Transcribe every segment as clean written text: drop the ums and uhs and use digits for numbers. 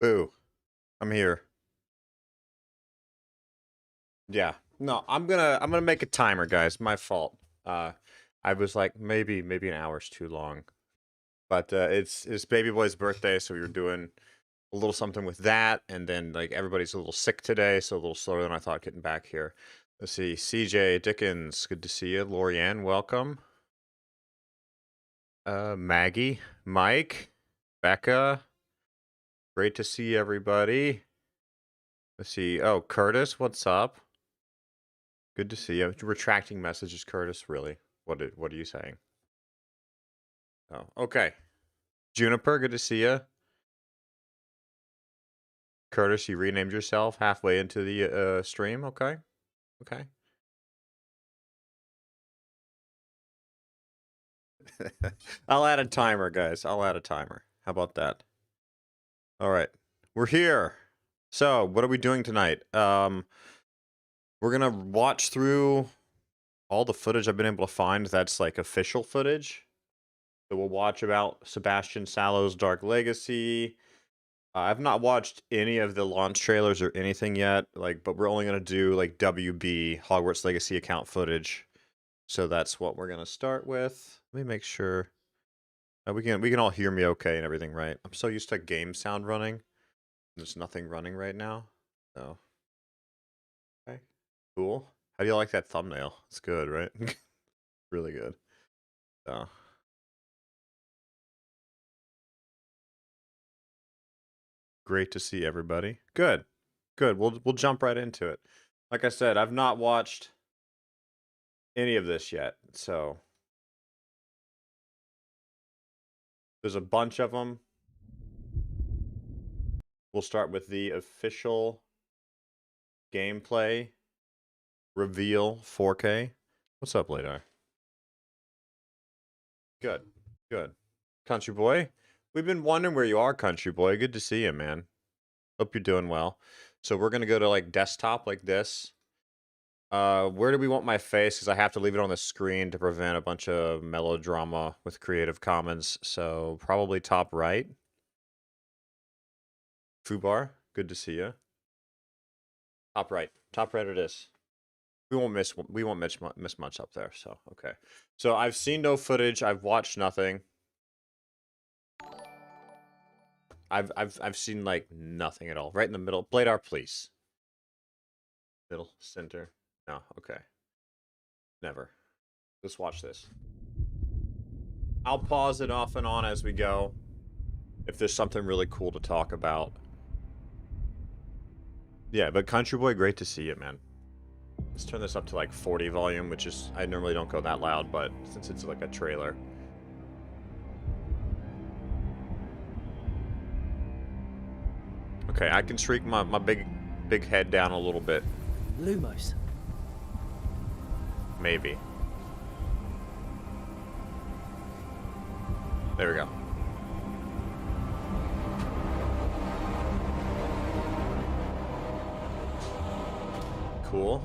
Boo. I'm here. Yeah. No, I'm gonna make a timer, guys. My fault. I was like maybe an hour's too long. But it's baby boy's birthday, so we were doing a little something with that, and then like everybody's a little sick today, so a little slower than I thought getting back here. Let's see, CJ Dickens, good to see you. Lorianne, welcome. Maggie, Mike, Becca, great to see everybody. Let's see. Oh, Curtis, what's up? Good to see you. Retracting messages, Curtis. Really? What are you saying? Oh, okay. Juniper, good to see you. Curtis, you renamed yourself halfway into the stream. Okay. Okay. I'll add a timer, guys. I'll add a timer. How about that? All right. We're here. So, what are we doing tonight? We're going to watch through all the footage I've been able to find that's like official footage. So we'll watch about Sebastian Sallow's Dark Legacy. I've not watched any of the launch trailers or anything yet, but we're only going to do like WB Hogwarts Legacy account footage. So that's what we're going to start with. Let me make sure we can all hear me okay and everything, right? I'm so used to game sound running. There's nothing running right now. So okay. Cool. How do you like that thumbnail? It's good, right? Really good. So great to see everybody. Good. Good. We'll jump right into it. Like I said, I've not watched any of this yet, so there's a bunch of them. We'll start with the official gameplay reveal 4K. What's up, Ladar? Good. Good. Country boy. We've been wondering where you are, country boy. Good to see you, man. Hope you're doing well. So we're going to go to like desktop like this. Where do we want my face? Because I have to leave it on the screen to prevent a bunch of melodrama with Creative Commons. So probably top right. Fubar, good to see you. Top right. Top right it is. We won't miss much up there. So okay. So I've seen no footage. I've watched nothing. I've seen like nothing at all. Right in the middle. Bladar, please. Middle, center. No, okay. Never. Let's watch this. I'll pause it off and on as we go. If there's something really cool to talk about. Yeah, but Country Boy, great to see you, man. Let's turn this up to like 40 volume, which is, I normally don't go that loud, but since it's like a trailer. Okay, I can streak my big head down a little bit. Lumos. Maybe. There we go. Cool.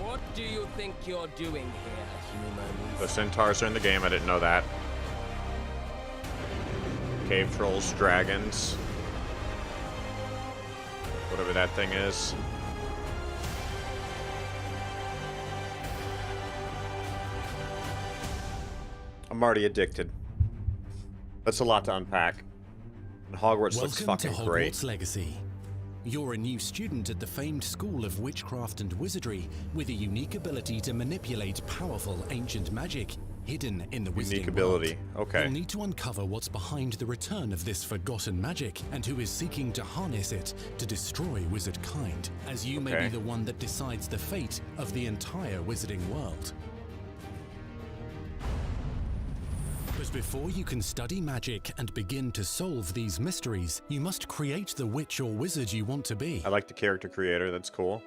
What do you think you're doing here, humans? The centaurs are in the game, I didn't know that. Cave trolls, dragons. Whatever that thing is. I'm already addicted. That's a lot to unpack. And Hogwarts looks fucking Welcome to great. Hogwarts Legacy. You're a new student at the famed School of Witchcraft and Wizardry with a unique ability to manipulate powerful ancient magic hidden in the wizarding Unique ability. world. Okay. You'll need to uncover what's behind the return of this forgotten magic and who is seeking to harness it to destroy wizard kind, as you may be the one that decides the fate of the entire wizarding world. But before you can study magic and begin to solve these mysteries, you must create the witch or wizard you want to be. I like the character creator, that's cool.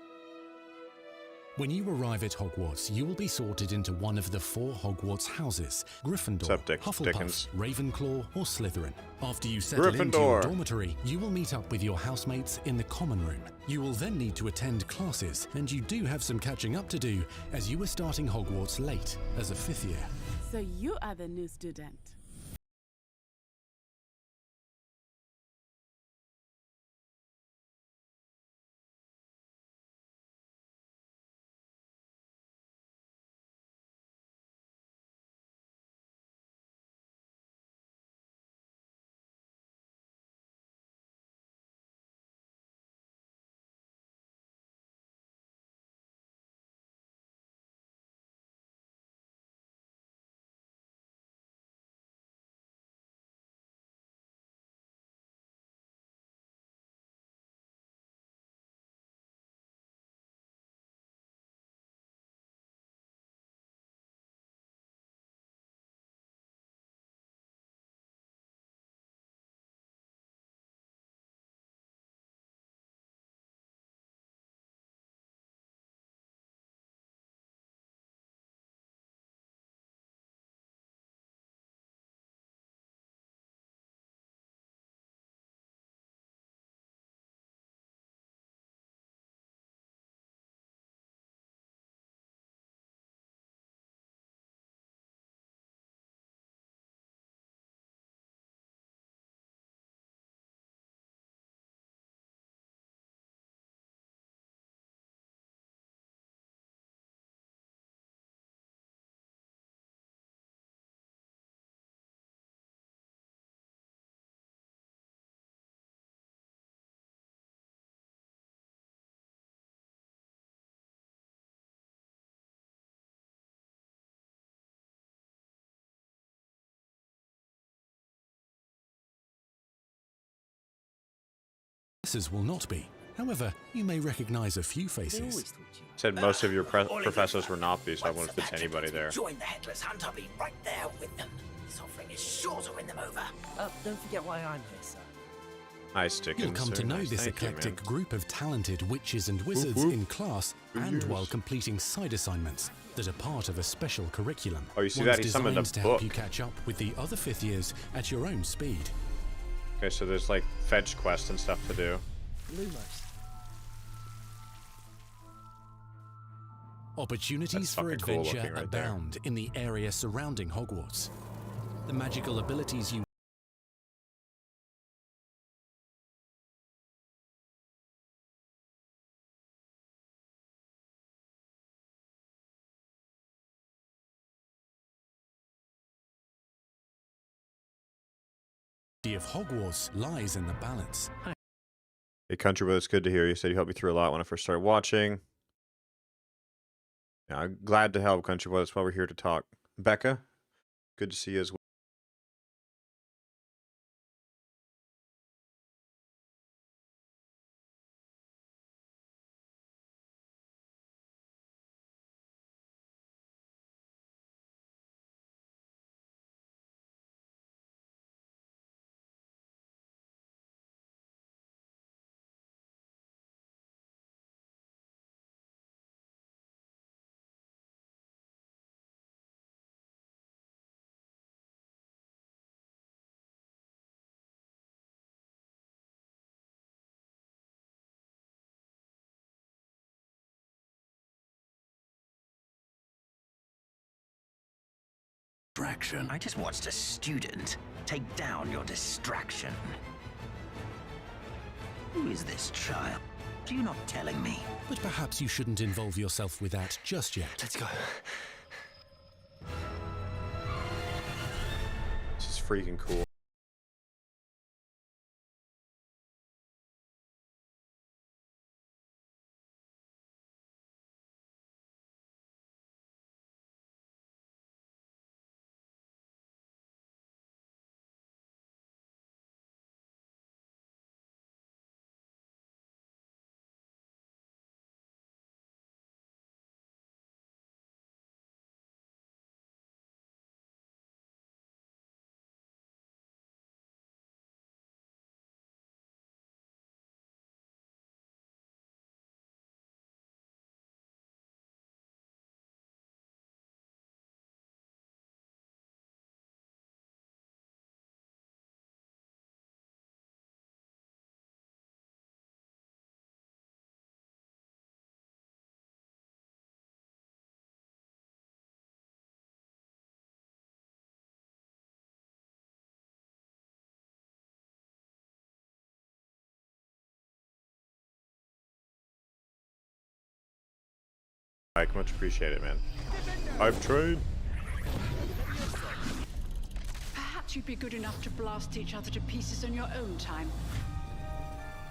When you arrive at Hogwarts, you will be sorted into one of the 4 Hogwarts houses: Gryffindor, Hufflepuff, Dickens? Ravenclaw, or Slytherin. After you settle into your dormitory, you will meet up with your housemates in the common room. You will then need to attend classes, and you do have some catching up to do, as you are starting Hogwarts late, as a 5th year. So you are the new student. Professors will not be. However, you may recognize a few faces. Said most of your professors were not be, so I wonder if there's anybody there. Join the Headless Hunt, I'll be right there with them. This offering is sure to win them over. Don't forget why I'm here, sir. Nice chickens. You'll come to know this eclectic group of talented witches and wizards in class and while completing side assignments that are part of a special curriculum. Oh, you see that? He summoned a to book. help you catch up with the other 5th years at your own speed. Okay, so there's like fetch quests and stuff to do. Lumos. Opportunities for fucking cool adventure looking right there. abound in the area surrounding Hogwarts. The magical abilities you of Hogwarts lies in the balance. Hey, Country Brother, it's good to hear you. You said you helped me through a lot when I first started watching. Yeah, I'm glad to help, Country Brother. That's why we're here to talk. Becca, good to see you as well. Distraction. I just watched a student take down your distraction. Who is this child? You're not telling me. But perhaps you shouldn't involve yourself with that just yet. Let's go. This is freaking cool. Mike, much appreciated, man. I've trained. Perhaps you'd be good enough to blast each other to pieces on your own time.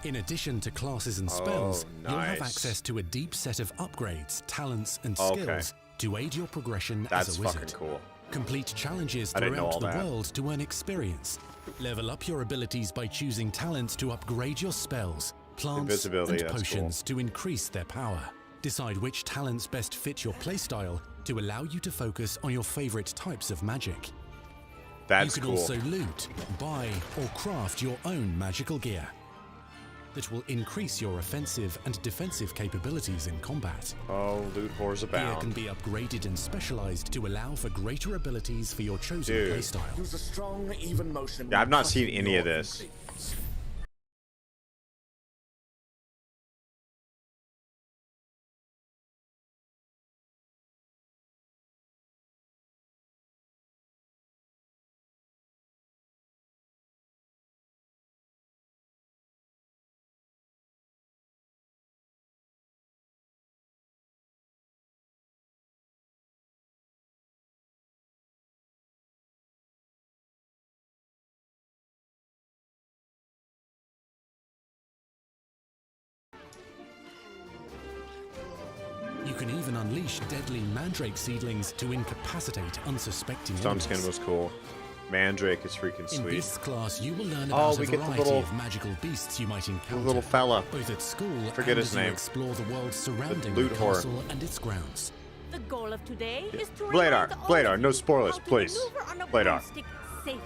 In addition to classes and spells, Oh, you'll have nice. access to a deep set of upgrades, talents, and Okay. skills to aid your progression That's as a wizard. fucking cool. Complete challenges I didn't know throughout all the that. world to earn experience. Level up your abilities by choosing talents to upgrade your spells, plants, Invisibility, and that's potions to increase their power. Decide which talents best fit your playstyle to allow you to focus on your favorite types of magic. That's you can cool. also loot, buy, or craft your own magical gear that will increase your offensive and defensive capabilities in combat. Oh, loot whores Gear abound. can be upgraded and specialized to allow for greater abilities for your chosen Dude. playstyle. Use a strong, even motion. Yeah, I've not when seen cutting any your of this. ingredients. You can even unleash deadly mandrake seedlings to incapacitate unsuspecting Stun enemies. skin was cool. Mandrake is freaking In sweet. this class, you will learn Oh, about we a get the variety little- of magical beasts you might The encounter. little fella. Both at school Forget and his as you name. explore the world surrounding loot the whore. castle and its grounds. The goal of today is to Bladar, remind all Bladar, of no you spoilers, how to please. maneuver on a Bladar. broomstick safely.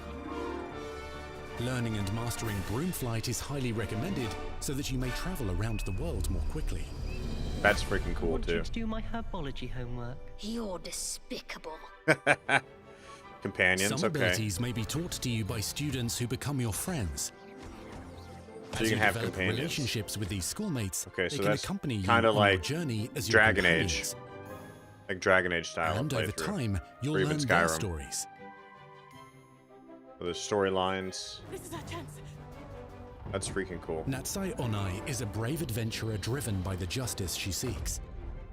Learning and mastering broom flight is highly recommended so that you may travel around the world more quickly. That's freaking cool want too. you to do my herbology homework. You're despicable. Companions, Some okay. abilities may be taught to you by students who become your friends. So As you can have develop companions. relationships with these schoolmates, Okay, they so can that's accompany you kinda on your like journey as your Dragon Age. companions. Like Dragon Age style And over playthrough. time, you'll Or even learn their Skyrim. stories. So there's storylines. This is our chance. That's freaking cool. Natsai Onai is a brave adventurer driven by the justice she seeks.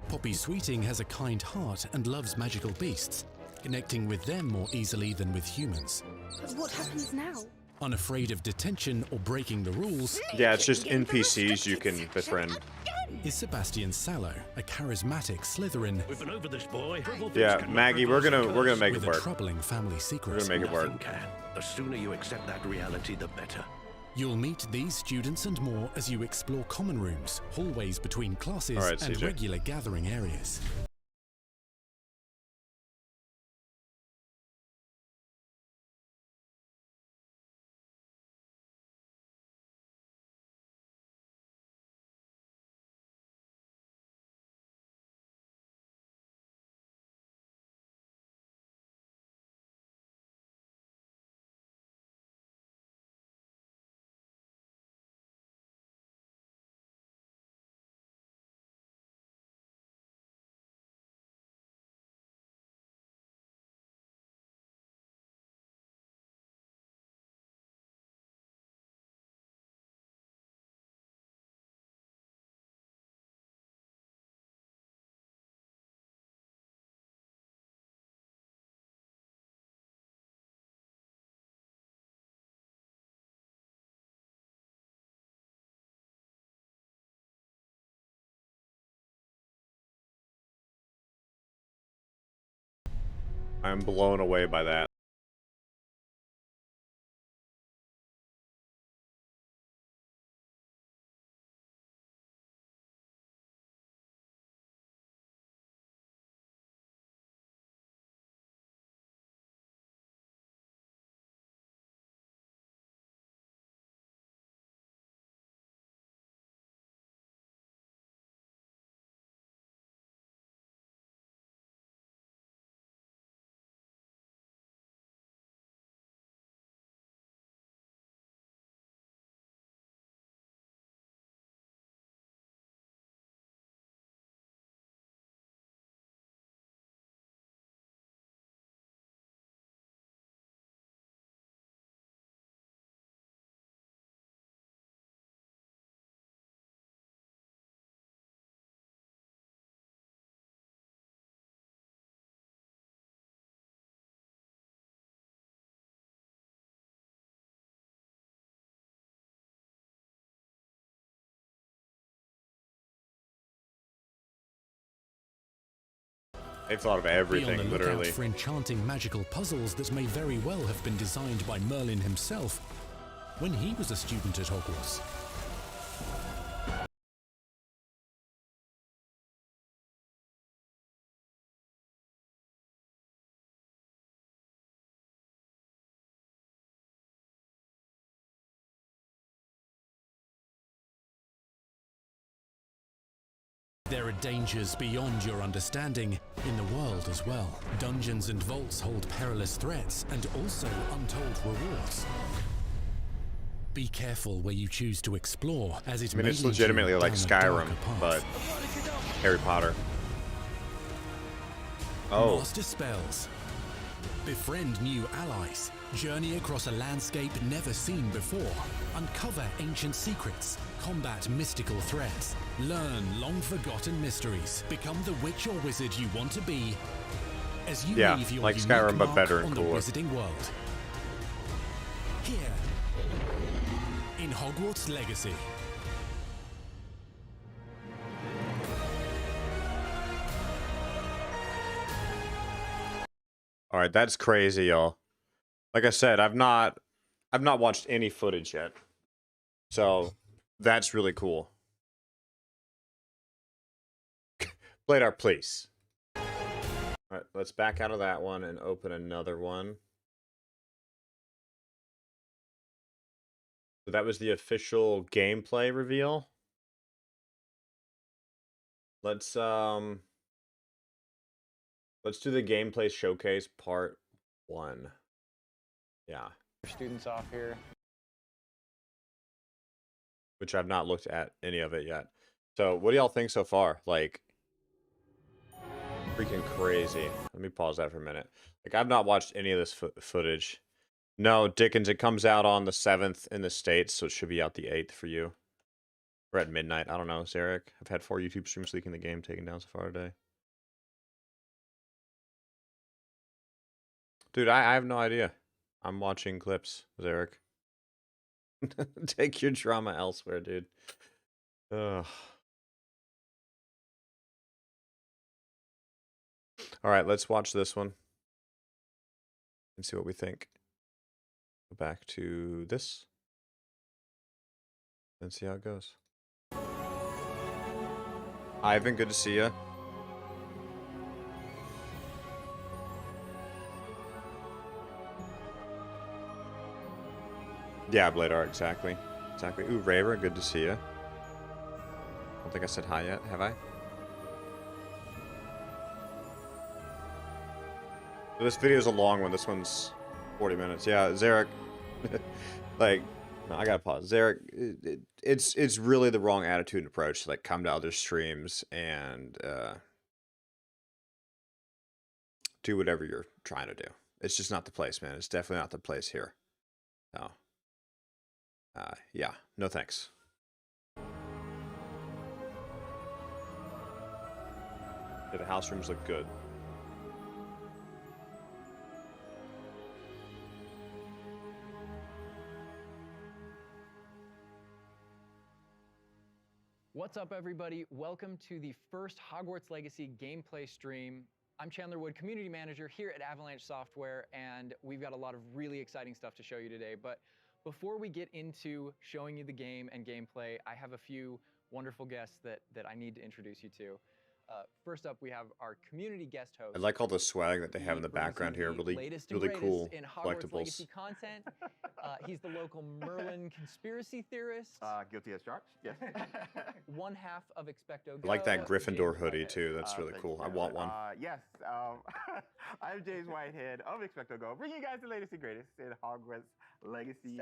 Poppy Sweeting has a kind heart and loves magical beasts, connecting with them more easily than with humans. What happens now? Unafraid of detention or breaking the rules Yeah, it's just NPCs you can befriend. is Sebastian Sallow, a charismatic Slytherin We've been over this, boy. Yeah, Maggie, we're gonna make it with a work. troubling family We're secret. gonna make it work. Nothing can. The sooner you accept that reality, the better. You'll meet these students and more as you explore common rooms, hallways between classes, All right, and CJ. regular gathering areas. I'm blown away by that. They've thought of Be on the everything, lookout literally. for enchanting magical puzzles that may very well have been designed by Merlin himself when he was a student at Hogwarts. There are dangers beyond your understanding in the world as well. Dungeons and vaults hold perilous threats and also untold rewards. Be careful where you choose to explore, as it I mean, may it's lead you legitimately like down a Skyrim, darker path. but Harry Potter. Oh, Master spells. Befriend new allies. Journey across a landscape never seen before. Uncover ancient secrets. Combat mystical threats. Learn long-forgotten mysteries. Become the witch or wizard you want to be as you Yeah, leave your like unique Skyrim, but mark better and on the cooler. wizarding world. Here, in Hogwarts Legacy. all right, that's crazy, y'all. Like I said, I've not watched any footage yet. So that's really cool. Bladar, please. All right, let's back out of that one and open another one. So that was the official gameplay reveal. Let's do the gameplay showcase part 1. Yeah. Students off here. Which I've not looked at any of it yet. So what do y'all think so far? Like, freaking crazy. Let me pause that for a minute. Like, I've not watched any of this footage. No, Dickens, it comes out on the 7th in the States, so it should be out the 8th for you. Or at midnight. I don't know, Zarek. I've had 4 YouTube streams leaking the game taken down so far today. Dude, I have no idea. I'm watching clips, Zarek. Take your drama elsewhere, dude. Ugh. All right, let's watch this one and see what we think. Go back to this and see how it goes. Ivan, good to see you. Yeah, Bladar, exactly. Exactly. Ooh, Raver, good to see you. I don't think I said hi yet, have I? This video is a long one. This one's 40 minutes. Yeah, Zarek. Like, no, I gotta pause. Zarek, it's really the wrong attitude and approach to like come to other streams and do whatever you're trying to do. It's just not the place, man. It's definitely not the place here. No. Yeah, no thanks. Yeah, the house rooms look good. What's up, everybody? Welcome to the first Hogwarts Legacy gameplay stream. I'm Chandler Wood, Community Manager here at Avalanche Software, and we've got a lot of really exciting stuff to show you today. But before we get into showing you the game and gameplay, I have a few wonderful guests that I need to introduce you to. First up, we have our community guest host. I like all the swag that they have in the background here. Really cool in Hogwarts collectibles. Legacy content. He's the local Merlin conspiracy theorist. Guilty as charged. Yes. One half of Expecto Go. I like that Gryffindor hoodie too. That's really cool. I want one. Yes. I'm James Whitehead of Expecto Go, bringing you guys the latest and greatest in Hogwarts Legacy.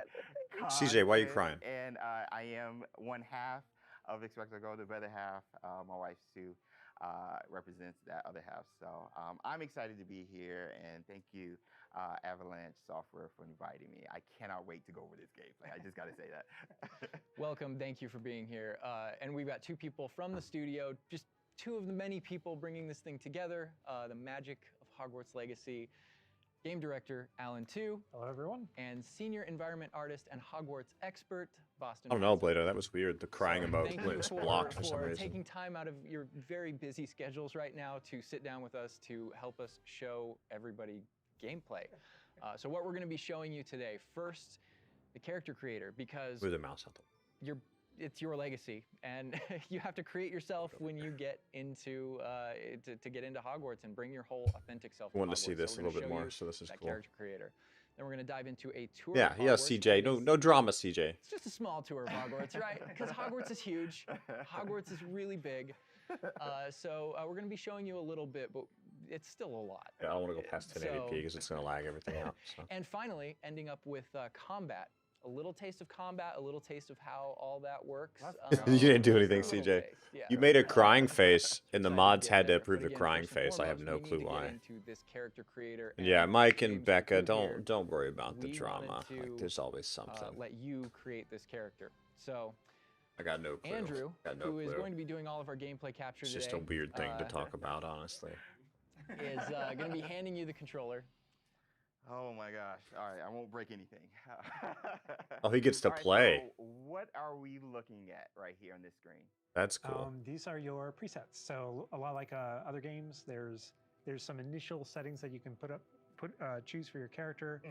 CJ, why are you crying? And I am one half of Expecto Go. The other half, my wife Sue, represents that other half. So I'm excited to be here, and thank you, Avalanche Software, for inviting me. I cannot wait to go over this gameplay. I just got to say that. Welcome. Thank you for being here. And we've got two people from the studio, just two of the many people bringing this thing together. The magic of Hogwarts Legacy. Game director Alan Tue. Hello, everyone. And senior environment artist and Hogwarts expert Boston. I don't know, Blader. That was weird. The crying about when it was blocked for some reason. Taking time out of your very busy schedules right now to sit down with us to help us show everybody gameplay. So what we're going to be showing you today, first, the character creator, because with a mouse out there. It's your legacy, and you have to create yourself when you get into to get into Hogwarts and bring your whole authentic self. I want to see this a little bit more, so this is cool. Character creator. Then we're going to dive into a tour. Yeah, yeah, CJ. No drama, CJ. It's just a small tour of Hogwarts, right? Because Hogwarts is huge. Hogwarts is really big. So we're going to be showing you a little bit, but it's still a lot. Yeah, I don't want to go past 1080p because it's going to lag everything out. So. And finally, ending up with combat. A little taste of combat, a little taste of how all that works. You didn't do anything, CJ. Yeah. You made a crying face, and the mods had to approve the crying face. I have no clue why. Yeah, Mike and Becca, don't worry about the drama. Like, there's always something. Let you create this character. So I got no clue. Andrew, who is going to be doing all of our gameplay capture today. It's just a weird thing to talk about, honestly. Is going to be handing you the controller. Oh my gosh. All right, I won't break anything. Oh, he gets to play. So what are we looking at right here on this screen? That's cool. These are your presets. So a lot like other games, there's some initial settings that you can put choose for your character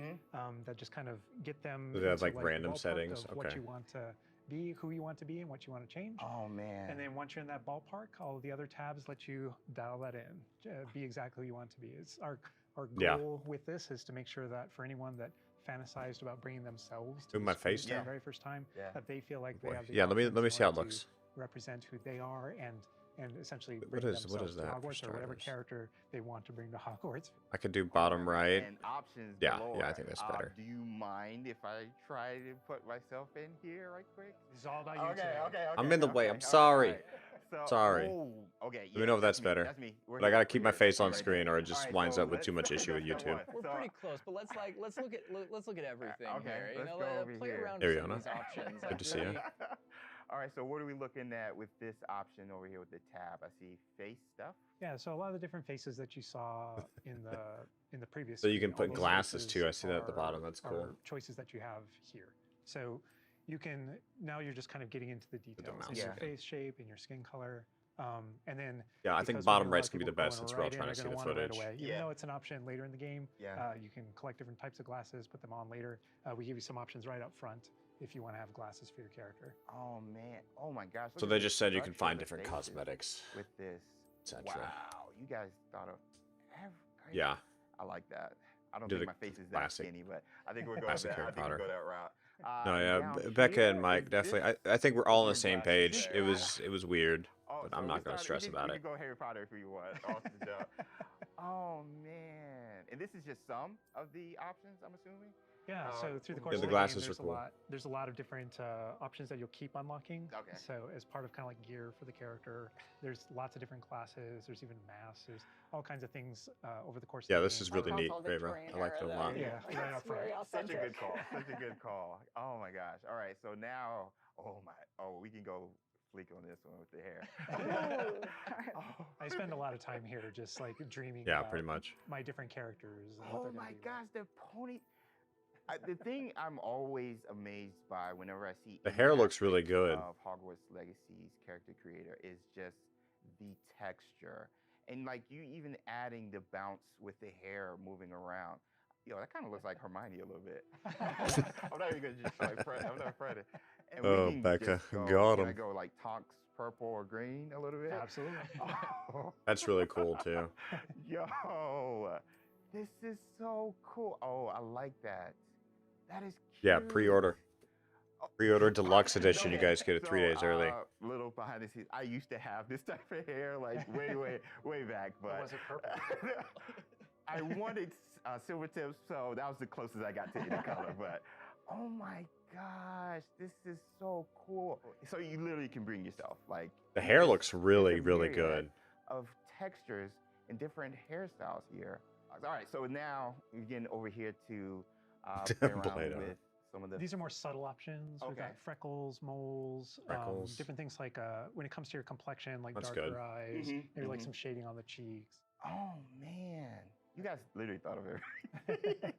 that just kind of get them. So they have into, like random ballpark settings. of what Okay. you want to be, who you want to be, and what you want to change. Oh man. And then once you're in that ballpark, all of the other tabs let you dial that in, be exactly who you want to be. It's our goal with this is to make sure that for anyone that fantasized about bringing themselves to my the face screen now? the very first time, that they feel like they Boy. have the Yeah, let me options see how in it order looks. to represent who they are and essentially What bring is themselves to that for Hogwarts or whatever starters? character they want to bring to Hogwarts. I could do bottom right. And options Yeah, galore. yeah, I think that's better. Do you mind if I try to put myself in here right quick? It's all about you today. I'm in the way. I'm sorry. Sorry. Let me know if that's better. That's me. But I gotta keep my face on screen, or it just winds up with too much issue with YouTube. We're pretty close, but let's look at everything here. You know, go over play here. around There with you some go. of these options. Good to see you. All right, so what are we looking at with this option over here with the tab? I see face stuff. Yeah, so a lot of the different faces that you saw in the previous. So you can screen, all put those glasses faces too. I see that at the are- bottom. That's cool. are choices that you have here. So you can now you're just kind of getting into the details mouse in your again. face shape and your skin color. And then Yeah, I think because bottom whenever a lot right's of gonna be the people go best in since we're all right in, trying to they're see the gonna want it footage. right away. Even though it's an option later in the game, you can collect different types of glasses, put them on later. We give you some options right up front if you want to have glasses for your character. Oh man! Oh my gosh! So look they at just the said you can structure find of the different faces cosmetics. with this. etc. Wow, you guys thought of every. Yeah. I like that. I don't Do think the my face is that classic- skinny, but I think we're going classic that. I Harry think we'll Potter. go that route. No, yeah, Down Becca here, and Mike is definitely. this- I think we're all on the your same glasses page. there? It was weird, Oh, but so I'm we not gonna started- stress we about can it. go Harry Potter if you want. Awesome job. Oh man! And this is just some of the options, I'm assuming. Yeah, so through the Yeah, course the of the glasses game, are cool. there's a lot of different options that you'll keep unlocking. Okay. So as part of kind of like gear for the character, there's lots of different classes. There's even masks. There's all kinds of things over the course. Yeah, of the this game. is really neat, Raver. I like it a lot. Yeah, right up front. Such a good call. Such a good call. Oh my gosh. All right. So now, we can go fleek on this one with the hair. I spend a lot of time here just like dreaming. Yeah, about pretty much. My different characters. And what Oh they're gonna my be like. gosh, the pony. The thing I'm always amazed by whenever I see The any hair looks really aspect good. of Hogwarts Legacy's character creator is just the texture, and like you even adding the bounce with the hair moving around. Yo, that kind of looks like Hermione a little bit. I'm not even gonna just like I'm not afraid of. And Oh, can Becca, just go, got can I him. go like Tonks purple or green a little bit? Absolutely. Oh. That's really cool too. Yo, this is so cool. Oh, I like that. That is cute. Yeah, pre-order. Pre-order deluxe edition. You guys get it 3 days early. Little behind the scenes. I used to have this type of hair like way back, but was it purple? I wanted silver tips, so that was the closest I got to any color. But oh my gosh, this is so cool. So you literally can bring yourself like The hair looks it's really, a really myriad good. of textures and different hairstyles here. All right, so now we're getting over here to play around Play-Doh. with some of the. These are more subtle options. We've Okay. got freckles, moles, Freckles. different things like when it comes to your complexion, like That's darker good. eyes, Mhm, maybe like mhm. some shading on the cheeks. Oh man, you guys literally thought of everything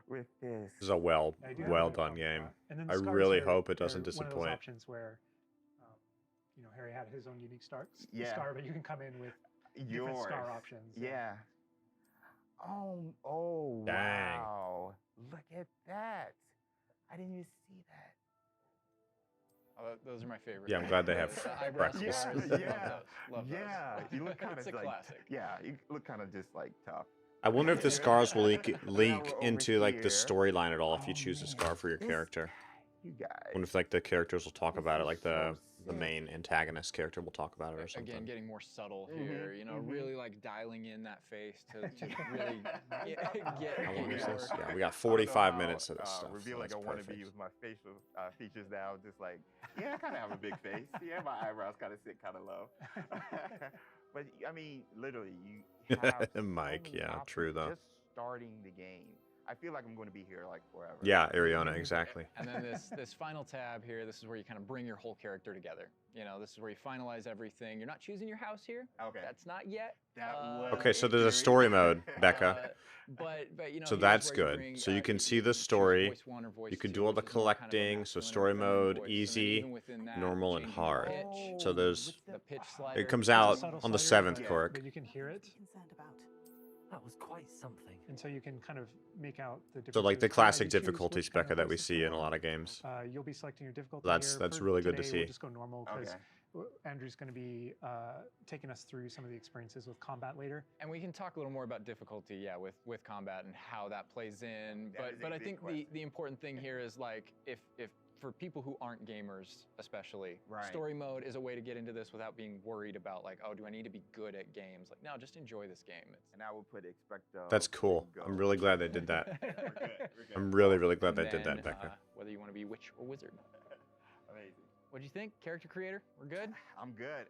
with this. This is a well I do have a done bit game. of and then I the scars really are- hope it are doesn't One of those disappoint. options where, Harry had his own unique scar, Yeah. but you can come in with different Yours. scar options. Yeah. Oh, Dang. wow. Look at that. I didn't even see that. Oh, those are my favorite. Yeah, I'm glad they have The eyebrow freckles. scars. Yeah, Love yeah. those. Love those. Yeah, you look kind It's of a like, classic. yeah, you look kind of just like tough. I wonder if the scars will leak we're over into like the here. storyline at all if you Oh, choose a man, scar for your this- character. You guys. I wonder if like the characters will talk This about it, is like so the sick. main antagonist character will talk about it or something. Again, getting more subtle Mhm, here. You know, mhm. really like dialing in that face to really get. How long is this? more- Yeah, we got I don't know 45 how, minutes of this stuff. so Revealing that's a wannabe perfect. with my facial features now, just like, yeah, I kind of have a big face. Yeah, my eyebrows kind of sit kind of low. But I mean, literally, you have so Mike, many yeah, options true though. Just starting the game. I feel like I'm going to be here like forever. Yeah, Ariana, exactly. And then this final tab here, this is where you kind of bring your whole character together. You know, this is where you finalize everything. You're not choosing your house here. Okay. That's not yet. That was Okay, so there's a very- story mode, Becca. But you know. So here's that's where you good. bring, So you can you see the choose story. voice 1 or voice You can 2, do all the which is more kind of a collecting. So masculine or story feminine mode, voice. And then easy, even within that, normal, and changing the hard. pitch, So there's with the pitch slider. it comes There's a out subtle on the slider, 7th, but- Cork. But you can hear it. Concerned about. That was quite something. And so you can kind of make out the So like the differences. classic As you choose difficulty which kind spec of that we places to see in a go, lot of games. You'll be selecting your difficulty That's here. really good to today, see. We'll just go normal because Andrew's going to be taking us through some of the experiences with combat later. And we can talk a little more about difficulty, yeah, with combat and how that plays in. But I think the important thing here is like if for people who aren't gamers especially, story mode is a way to get into this without being worried about like, oh, do I need to be good at games? Like, no, just enjoy this game. And I would put expecto. That's cool. I'm really glad they did that. I'm really glad they did that, Becca. Whether you want to be witch or wizard. Amazing. What'd you think? Character creator? We're good? I'm good.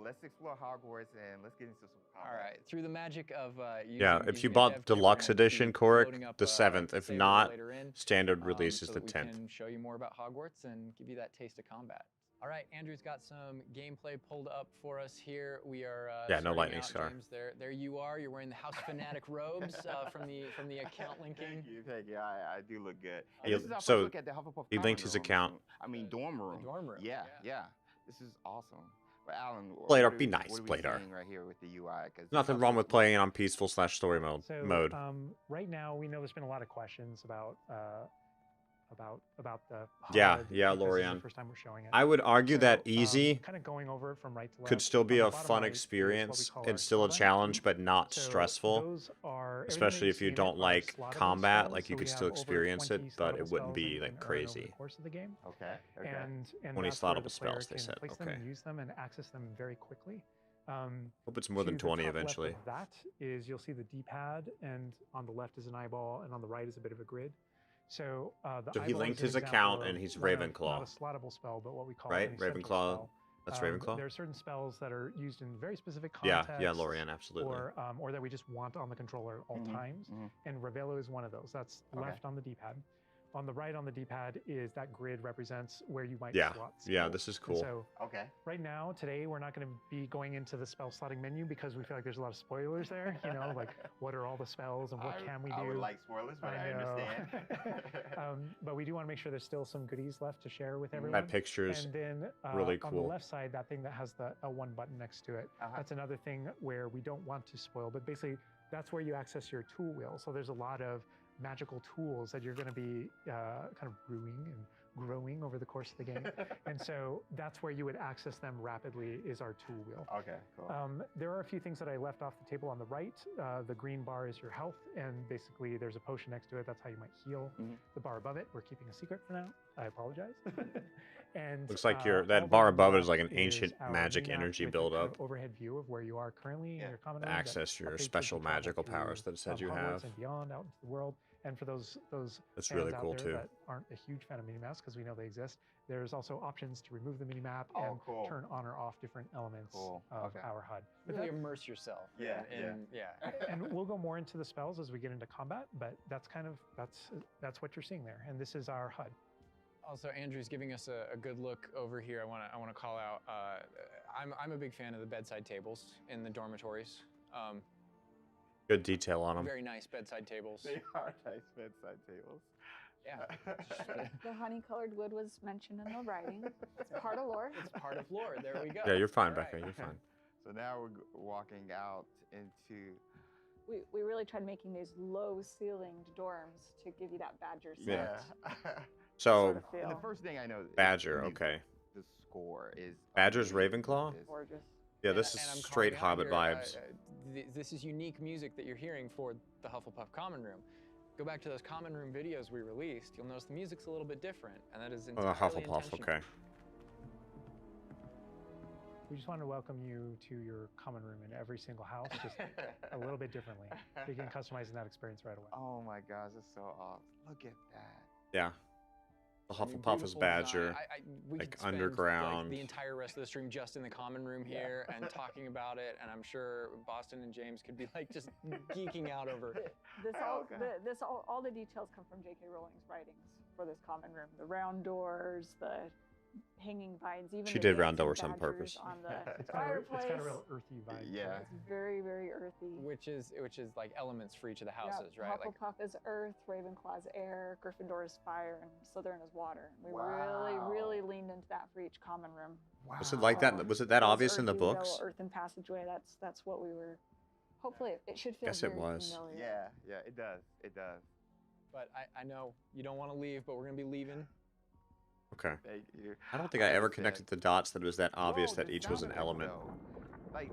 Let's explore Hogwarts and let's get into some combat. All right. Through the magic of yeah, if you bought Deluxe Edition, Korik, the 7th. If not, standard release is the 10th. So we can show you more about Hogwarts and give you that taste of combat. All right, Andrew's got some gameplay pulled up for us here. We are no lightning scar. James, there you are. You're wearing the House Fanatic robes from the account linking. Thank you. I do look good. Yeah, this is our so first look at the Hufflepuff he linked his common room. account. I mean dorm room. The dorm room. Yeah. This is awesome. But Alan, Playdark, be nice, what are we Playdark. seeing right here with the UI? Nothing wrong with playing on peaceful / story mode. So, right now, we know there's been a lot of questions about the Yeah, HUD, yeah, because this is Lorian. the first time we're showing it. I would argue that easy kind of going over it from right to left, could still be on a the bottom fun right is experience what we call and our still a ZALMAN. challenge, but not So stressful. those are, Especially if you everything don't you've seen are like slottable combat, spells, like you so could we still have over experience 20 it, but slottable it wouldn't spells be that you like can earn over the crazy. course of the game. Okay. And 20 that's where the slottable spells, player they can said. place them Okay. and use them and access them very quickly. Hope it's more than To the 20 top left eventually. of that is you'll see the D-pad, and on the left is an eyeball, and on the right is a bit of a grid. So So he eyeball linked is his an example account of and he's not a Ravenclaw. slottable spell, but what we call Right? an essential Ravenclaw. spell. That's Ravenclaw? There are certain spells that are used in very specific Yeah, contexts. yeah, Lorian, absolutely. Or that we just want on the controller at all times. And Revelo is one of those. That's left on the D-pad. On the right on the D-pad is that grid represents where you might slot spells. Yeah, this is cool. So right now, today, we're not going to be going into the spell slotting menu because we feel like there's a lot of spoilers there. You know, like what are all the spells and what can we do? I would like spoilers, but I understand. But we do want to make sure there's still some goodies left to share with everyone. That picture is and then, really on cool. the left side, that thing that has the L1 button next to it, that's another thing where we don't want to spoil, but basically that's where you access your tool wheel. So there's a lot of magical tools that you're going to be kind of brewing and growing over the course of the game. And so that's where you would access them rapidly is our tool wheel. Okay, cool. There are a few things that I left off the table on the right. The green bar is your health, and basically there's a potion next to it. That's how you might heal. The bar above it, we're keeping a secret for now. I apologize. And Looks like all that the bar way above it left is like an ancient our magic mini-map energy with a kind buildup. of overhead view of where you are currently in your common To room that access your updates as special you travel magical through, powers that it said you Hogwarts have. and beyond out into the world. And for those That's fans really out cool there too. that aren't a huge fan of minimaps because we know they exist, there's also options to remove the minimap and turn on or off different elements of our HUD. But Really immerse yourself. Yeah. and we'll go more into the spells as we get into combat, but that's kind of that's what you're seeing there. And this is our HUD. Also, Andrew's giving us a good look over here. I want to call out. I'm a big fan of the bedside tables in the dormitories. Good detail on them. Very nice bedside tables. They are nice bedside tables. Yeah. The honey-colored wood was mentioned in the writing. It's part of lore. It's part of lore. There we go. Yeah, you're fine, All Becca. right. You're fine. So now we're walking out into. We really tried making these low-ceilinged dorms to give you that Badger sense. Yeah. So, and the first thing I know. Badger, okay. The score is. Badger's Ravenclaw? Gorgeous. Yeah, this is And I'm straight calling out Hobbit here, vibes. This is unique music that you're hearing for the Hufflepuff Common Room. Go back to those Common Room videos we released. You'll notice the music's a little bit different, and that is entirely Hufflepuff, intentional. okay. We just want to welcome you to your common room in every single house, just a little bit differently. So you can customize that experience right away. Oh my gosh, that's so awesome. Look at that. Yeah. The Hufflepuff is Badger, We like could spend, underground. the entire rest of the stream just in the common room here and talking about it, and I'm sure Boston and James could be like just geeking out over it. All the details come from J.K. Rowling's writings for this common room. The round doors, the hanging vines, even She the did round dancing doors on badgers purpose. on the It's fireplace. got a real earthy vibe. Yeah. It's very, very earthy. Which is like elements for each of the houses, right? Like Hufflepuff is earth, Ravenclaw's air, Gryffindor is fire, and Slytherin is water. We Wow. really leaned into that for each common room. Wow. Was it like that? Was it that Those obvious in the earthy, books? yellow earthen passageway. That's what we were Hopefully, it should feel Guess it very was. familiar. Yeah, yeah, it does. It does. But I know you don't want to leave, but we're going to be leaving. Okay. Thank you. I don't think I ever connected the dots that it was that obvious that each was an element. Like,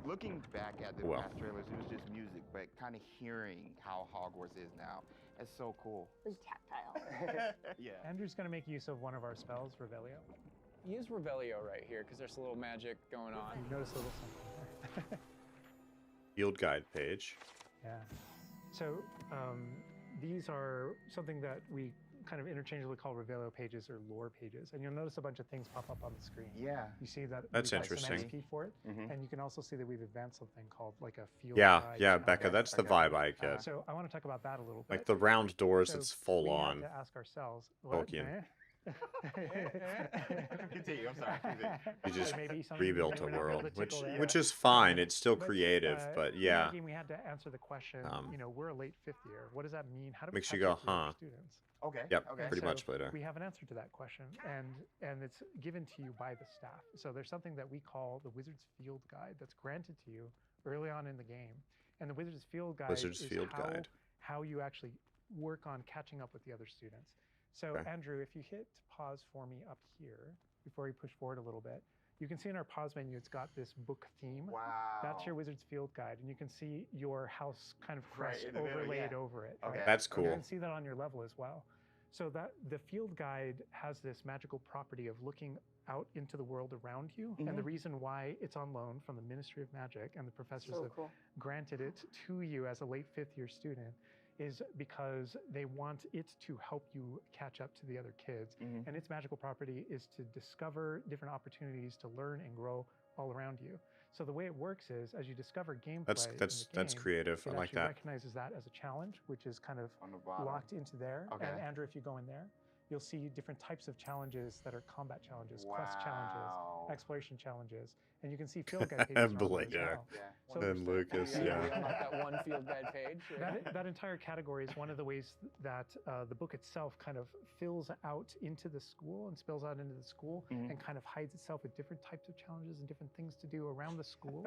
looking back at the Well. past trailers, it was just music, but kind of hearing how Hogwarts is now, it's so cool. Pretty tactile. Yeah. Andrew's going to make use of one of our spells, Revelio. Use Revelio right here, because there's a little magic going on. You notice a little something there. Field guide page. Yeah. So these are something that we kind of interchangeably call Revelio pages or lore pages, and you'll notice a bunch of things pop up on the screen. Yeah. You see that That's we've got some interesting. XP for it, and you can also see that we've advanced something called like a field Yeah, guide yeah, challenge. Becca, that's the vibe I get. So I want to talk about that a little bit. Like the round doors, So it's full we on. have to ask ourselves, what, Tolkien. Continue, I'm sorry. Continue. You just maybe some rebuilt may a not be able world, to tickle that. which is fine. It's still But, creative, but in yeah. the game, we had to answer the question. You know, we're a late fifth year. What does that mean? How do we Makes you catch go, up with our huh? students? Okay. Yep, Okay. pretty So much, Plato. we have an answer to that question, and it's given to you by the staff. So there's something that we call the Wizard's Field Guide that's granted to you early on in the game, and the Wizard's Field Guide Wizard's is Field Guide. how you actually work on catching up with the other students. So Okay. Andrew, if you hit pause for me up here before we push forward a little bit, you can see in our pause menu it's got this book theme. Wow. That's your Wizard's Field Guide, and you can see your house kind of Right crest in the middle, overlaid yeah. over it. Okay. right? That's You cool. can see that on your level as well. So that the field guide has this magical property of looking out into the world around you. And the reason why it's on loan from the Ministry of Magic and the professors So have cool. granted it to you as a late fifth year student is because they want it to help you catch up to the other kids. And its magical property is to discover different opportunities to learn and grow all around you. So the way it works is, as you discover gameplay, That's creative. I it like actually that. recognizes that as a challenge, which is kind of On the bottom. locked into there. Okay. And Andrew, if you go in there, you'll see different types of challenges that are combat challenges, quest challenges, Wow. exploration challenges, and you can see field guide pages around there as Blader. well. Yeah. So And Lucas, We yeah. unlocked that one field guide page. that entire category is one of the ways that the book itself kind of fills out into the school and spills out into the school and kind of hides itself with different types of challenges and different things to do around the school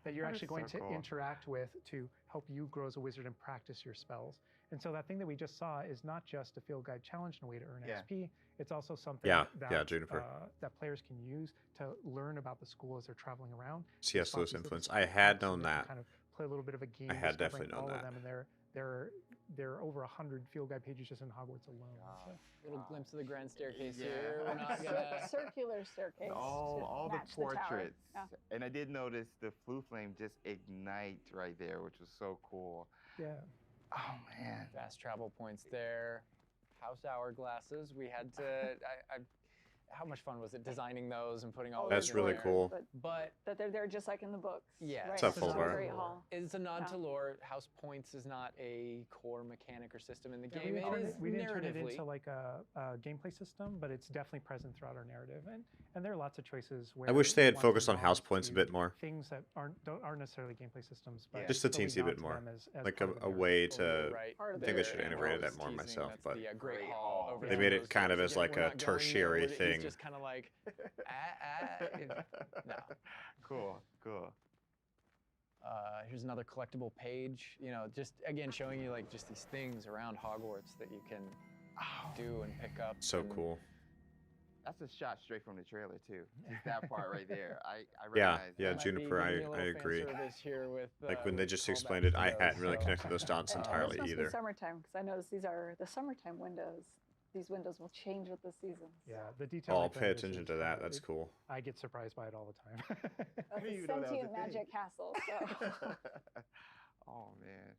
that you're That is actually going so to cool. interact with to help you grow as a wizard and practice your spells. And so that thing that we just saw is not just a field guide challenge and a way to earn Yeah. XP. It's also something Yeah, that, yeah, Juniper. that players can use to learn about the school as they're traveling around. C.S. Lewis Spots of the influence. school I had so known they can that. Kind of play a little bit of a game. I had discovering definitely known all that. of them, and there are over 100 field guide pages just in Hogwarts alone. So. Little glimpse of the grand staircase Yeah. here. We're not gonna. Circular staircase. all to the match tower. portraits. Yeah. And I did notice the blue flame just ignite right there, which was so cool. Yeah. Oh man. Fast travel points there. House hourglasses. We had to. How much fun was it designing those and putting all That's those in really there? cool. But That they're there just like in the books. Yeah. Right? What's up, This is Fulvar? Great Hall. it's a nod Yeah. to lore. House points is not a core mechanic or system in the Yeah, game. It is we didn't turn it narratively. into like a gameplay system, but it's definitely present throughout our narrative. And there are lots of choices where I wish they we had want to focused on nod house points a to bit more. Things that aren't necessarily gameplay systems, but Just a but we teensy nod bit to more. them as Like part a of the narrative. way Oh, you're to. right. Part of I think they their- should have integrated that was more teasing, myself, that's but the great hall over they there. made it Those kind of doors. as Again, like we're a not going there tertiary with it. thing. He's just kind of like, no. Cool, cool. Here's another collectible page. You know, just again showing you like just these things around Hogwarts that you can do and pick up. So and cool. That's a shot straight from the trailer too. Just that part right there. I Yeah, recognize yeah, that. Might be Juniper, giving I you a little fan agree. service here with, Like when they with just callbacks explained it, to I those, hadn't really so- connected those dots This entirely must either. be summertime because I noticed these are the summertime windows. These windows will change with the seasons. Yeah, the detail. Oh, I'll like that pay is attention just, to that. That's cool. I get surprised by it all the time. That's didn't a even know that was a sentient thing. magic castle. So. Oh man.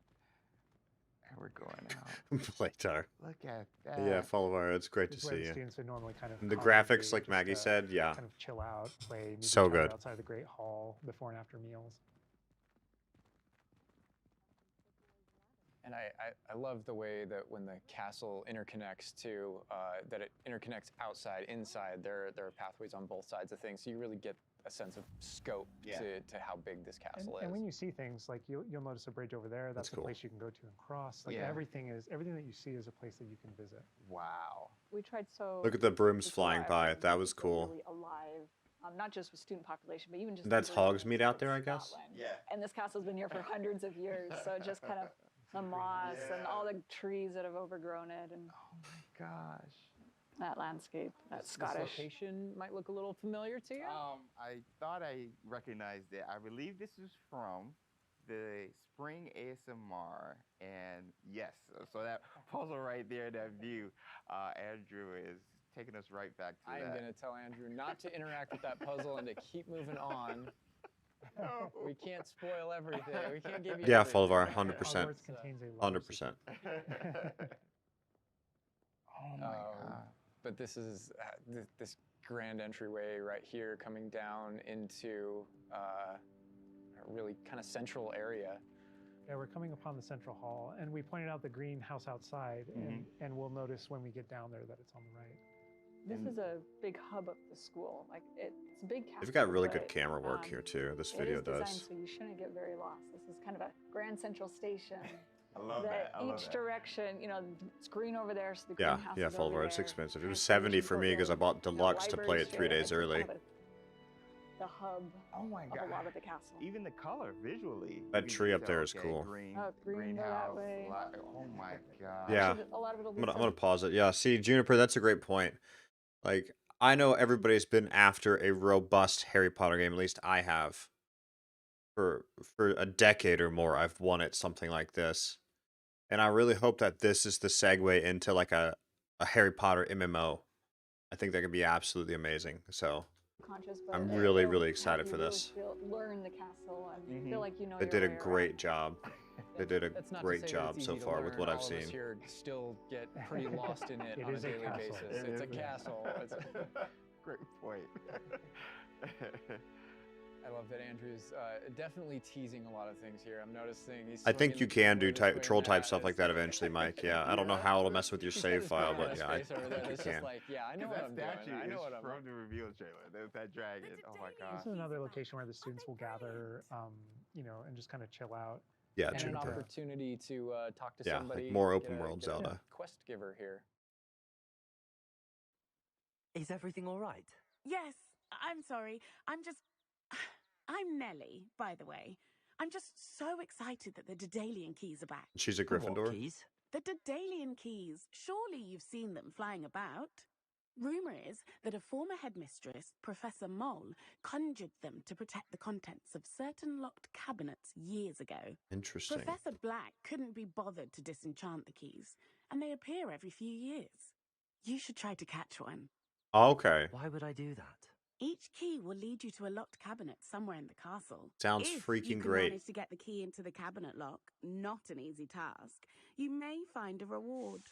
And we're going out. Playtar. Look at that. Yeah, Follower, it's great to This is where see the you. students would normally kind of And the congregate graphics, like just Maggie to said, yeah. kind of chill out, play, meet So each other good. outside the Great Hall before and after meals. And I love the way that when the castle interconnects to, that it interconnects outside, inside. There are pathways on both sides of things, so you really get a sense of scope to how big this castle is. And when you see things, like you'll notice a bridge over there. That's a cool. place you can go to and cross. Like Yeah. everything that you see is a place that you can visit. Wow. We tried so. Look at the brooms just flying so by. everything That was feel cool. Really alive not just with student population, but even just That's people in Hogsmeade out there, I guess. Scotland. And this castle's been here for hundreds of years, so just kind of the moss and all the trees that have overgrown it, and oh my gosh, that landscape, that this Scottish. location might look a little familiar to you. I thought I recognized it. I believe this is from the Spring ASMR, and yes, so that puzzle right there, that view, Andrew is taking us right back to I am going to tell Andrew not to interact with that puzzle and to keep moving on. No. We can't spoil everything. We can't give you Yeah, everything. Fulvar, 100%. 100%. Oh my God. But this is this grand entryway right here coming down into a really kind of central area. Yeah, we're coming upon the central hall, and we pointed out the greenhouse outside, and we'll notice when we get down there that it's on the right. This is a big hub of the school. Like it's a big castle. They've got really good but, camera work here too. This video it is designed does. so you shouldn't get very lost. This is kind of a grand central station. I love that. I love each that. direction, you know, it's green over there, so the Yeah, greenhouse yeah, is over Fulvar, it's there. expensive. It was 70 for me because I bought deluxe to play it 3 days early. The hub Oh my of God. a lot of the castle. Even the color visually. That you can tree up tell, there is okay, cool. Green, Green go that way. Oh my God. Yeah. A lot of it'll be I'm gonna some- pause it. Yeah, see, Juniper, that's a great point. Like, I know everybody's been after a robust Harry Potter game. At least I have. For a decade or more, I've wanted something like this, and I really hope that this is the segue into like a Harry Potter MMO. I think that could be absolutely amazing. So conscious, but I'm it'll really, have really excited you for really this. learn the castle and feel like you know They your did a way great around. job. They did a That's not to great say that job it's so easy to far with learn. what I've All of us seen. here still get pretty lost in it, It on a is a daily castle. basis. It's a castle. Great point. I love that Andrew's definitely teasing a lot of things here. I'm noticing he's. I think swinging you the can do keyboard this way and troll type that. stuff like It's that eventually, Mike. Yeah, I don't know how it'll mess with your He's got save his file, foot on but his yeah, I face over there think you that's just can. like, yeah, I know what That I'm doing. statue I know is what I'm from the reveal trailer. There's that dragon. Oh my God. This is another location where the students will gather, you know, and just kind of chill out. Yeah, and an Juniper. opportunity to talk to Yeah, like somebody. more get open a- world get a Zelda. Quest giver here. Is everything all right? Yes, I'm sorry. I'm Nellie, by the way. I'm just so excited that the Daedalian keys are back. She's a The what Gryffindor. keys? The Daedalian keys. Surely you've seen them flying about. Rumor is that a former headmistress, Professor Moll, conjured them to protect the contents of certain locked cabinets years ago. Interesting. Professor Black couldn't be bothered to disenchant the keys, and they appear every few years. You should try to catch one. Okay. Why would I do that? Each key will lead you to a locked cabinet somewhere in the castle. Sounds If freaking you can great. manage to get the key into the cabinet lock, not an easy task, you may find a reward.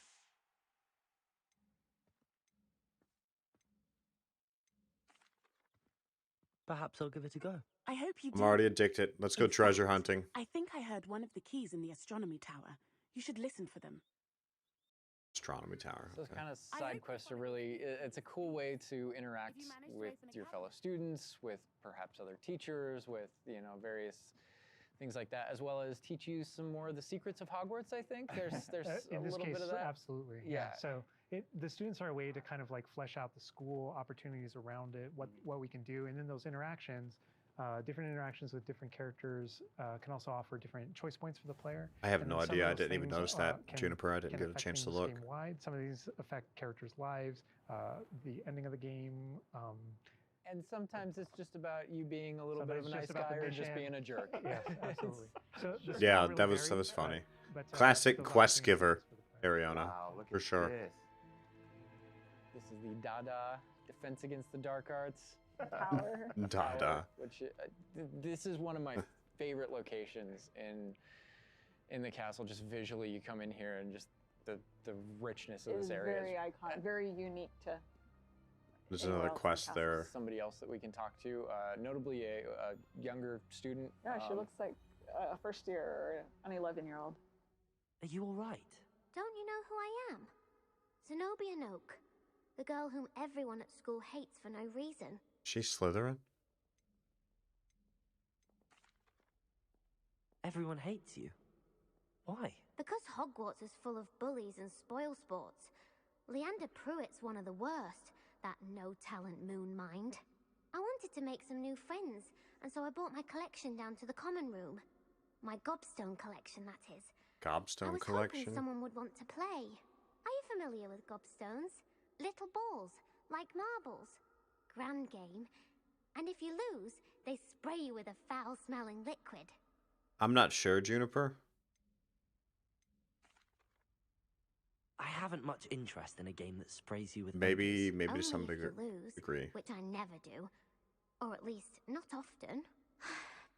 Perhaps I'll give it a go. I hope you I'm do. already addicted. Let's go In treasure fact, hunting. I think I heard one of the keys in the astronomy tower. You should listen for them. Astronomy tower. So those Okay. kind of side quests are really, it's a cool way to interact with your fellow students, with perhaps other teachers, with, you know, various things like that, as well as teach you some more of the secrets of Hogwarts, I think. There's In a this little case, bit of that. absolutely. Yeah. So the students are a way to kind of like flesh out the school opportunities around it, what we can do, and then those interactions, different interactions with different characters can also offer different choice points for the player. I have And no then some idea. of I those didn't even things, notice that. can- Juniper, I didn't can get a affect chance to things look. game-wide. Some of these affect characters' lives, the ending of the game. And sometimes it's just about you being a little bit of a Sometimes nice just about guy the or just mission. being a jerk. Yes, absolutely. So the school Yeah, really that was varies, funny. but, Classic those quest opportunities giver, exist for the player. Ariana, Wow, look for at sure. this. This is the Dada Defense Against the Dark Arts. Power. Dada. Which this is one of my favorite locations in the castle. Just visually, you come in here and just the richness of It this is area. very iconic, very unique to. There's anywhere another else in the quest castle. there. Somebody else that we can talk to, notably a younger student. Yeah, she looks like a first year or an 11-year-old. Are you all right? Don't you know who I am? Zenobia Noak, the girl whom everyone at school hates for no reason. She's Slytherin? Everyone hates you. Why? Because Hogwarts is full of bullies and spoil sports. Leander Pruitt's one of the worst, that no-talent moon mind. I wanted to make some new friends, and so I brought my collection down to the common room. My gobstone collection, that is. I Gobstone was collection? hoping someone would want to play. Are you familiar with gobstones? Little balls, like marbles. Grand game. And if you lose, they spray you with a foul-smelling liquid. I'm not sure, Juniper. I haven't much interest in a game that sprays you with Maybe buggers. to some Only if you bigger lose, degree. which I never do. Or at least, not often.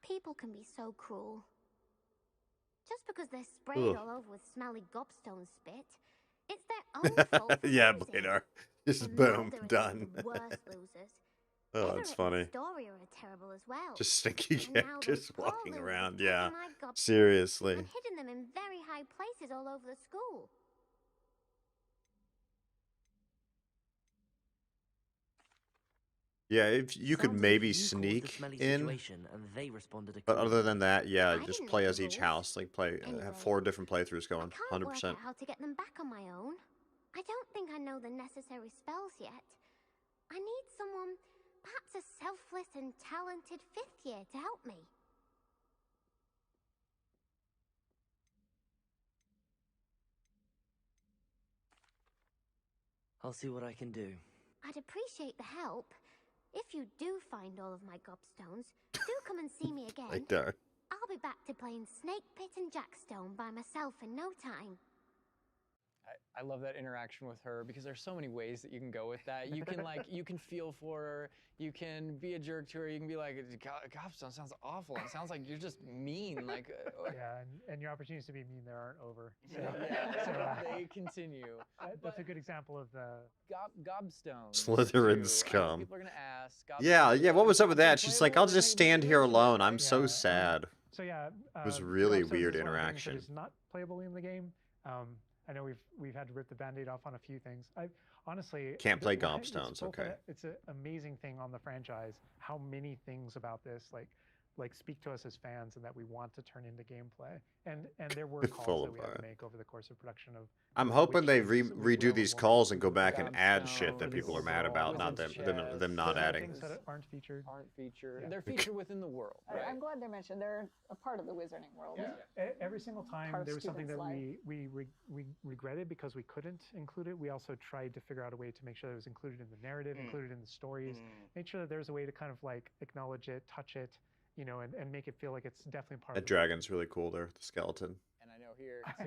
People can be so cruel. Just because they're sprayed all over with smelly gobstone spit, it's their own fault for Yeah, losing. Blader. Just And boom, neither are done. the worst losers. Oh, Everett that's and funny. Astoria are terrible as well. Just stinky And now those characters poor walking losers around. taking Yeah, my gobstones seriously. and hidden them in very high places all over the school. Yeah, if you could Sounds like maybe you caused the sneak smelly in, situation and they responded but accordingly. other than that, yeah, I just didn't play make as the each rules. house. Like play, Anyway, have 4 different playthroughs I going. can't work 100%. out how to get them back on my own. I don't think I know the necessary spells yet. I need someone, perhaps a selfless and talented 5th year to help me. I'll see what I can do. I'd appreciate the help. If you do find all of my gobstones, do come and see me again. Like that. I'll be back to playing Snake Pit and Jackstone by myself in no time. I love that interaction with her because there's so many ways that you can go with that. You can you can feel for her. You can be a jerk to her. You can be like, gobstone sounds awful. It sounds like you're just mean. Like, yeah, and your opportunities to be mean there aren't over. So, they continue. That's a good example of the gobstone. Slytherin scum. People are gonna ask. Yeah, yeah. What was up with that? She's like, I'll just stand here alone. I'm so sad. So yeah, It was really gobstones weird is one of the things interaction. that is not playable in the game. I know we've had to rip the Band-Aid off on a few things. I honestly Can't play it's gobstones, both okay. It's an amazing thing on the franchise how many things about this like speak to us as fans and that we want to turn into gameplay. And there were Full calls that of we had to fire. make over the course of production of. I'm hoping which they things we redo will these and calls won't and go back and add Gobstone, shit that people are mad Wizard's about, not Chess, them not There are adding. things that aren't featured. Aren't featured. Yeah. They're featured within the world. Right? I'm glad they're mentioned. They're a part of the wizarding world. Every single time Part of there was something that students' we regretted because we couldn't include it. We also tried to figure out a way to make sure that it was included in the narrative, included in the stories, make sure that there's a way to kind of like acknowledge it, touch it, you know, and make it feel like it's definitely part That of the dragon's really cool there, the skeleton. And I know here too.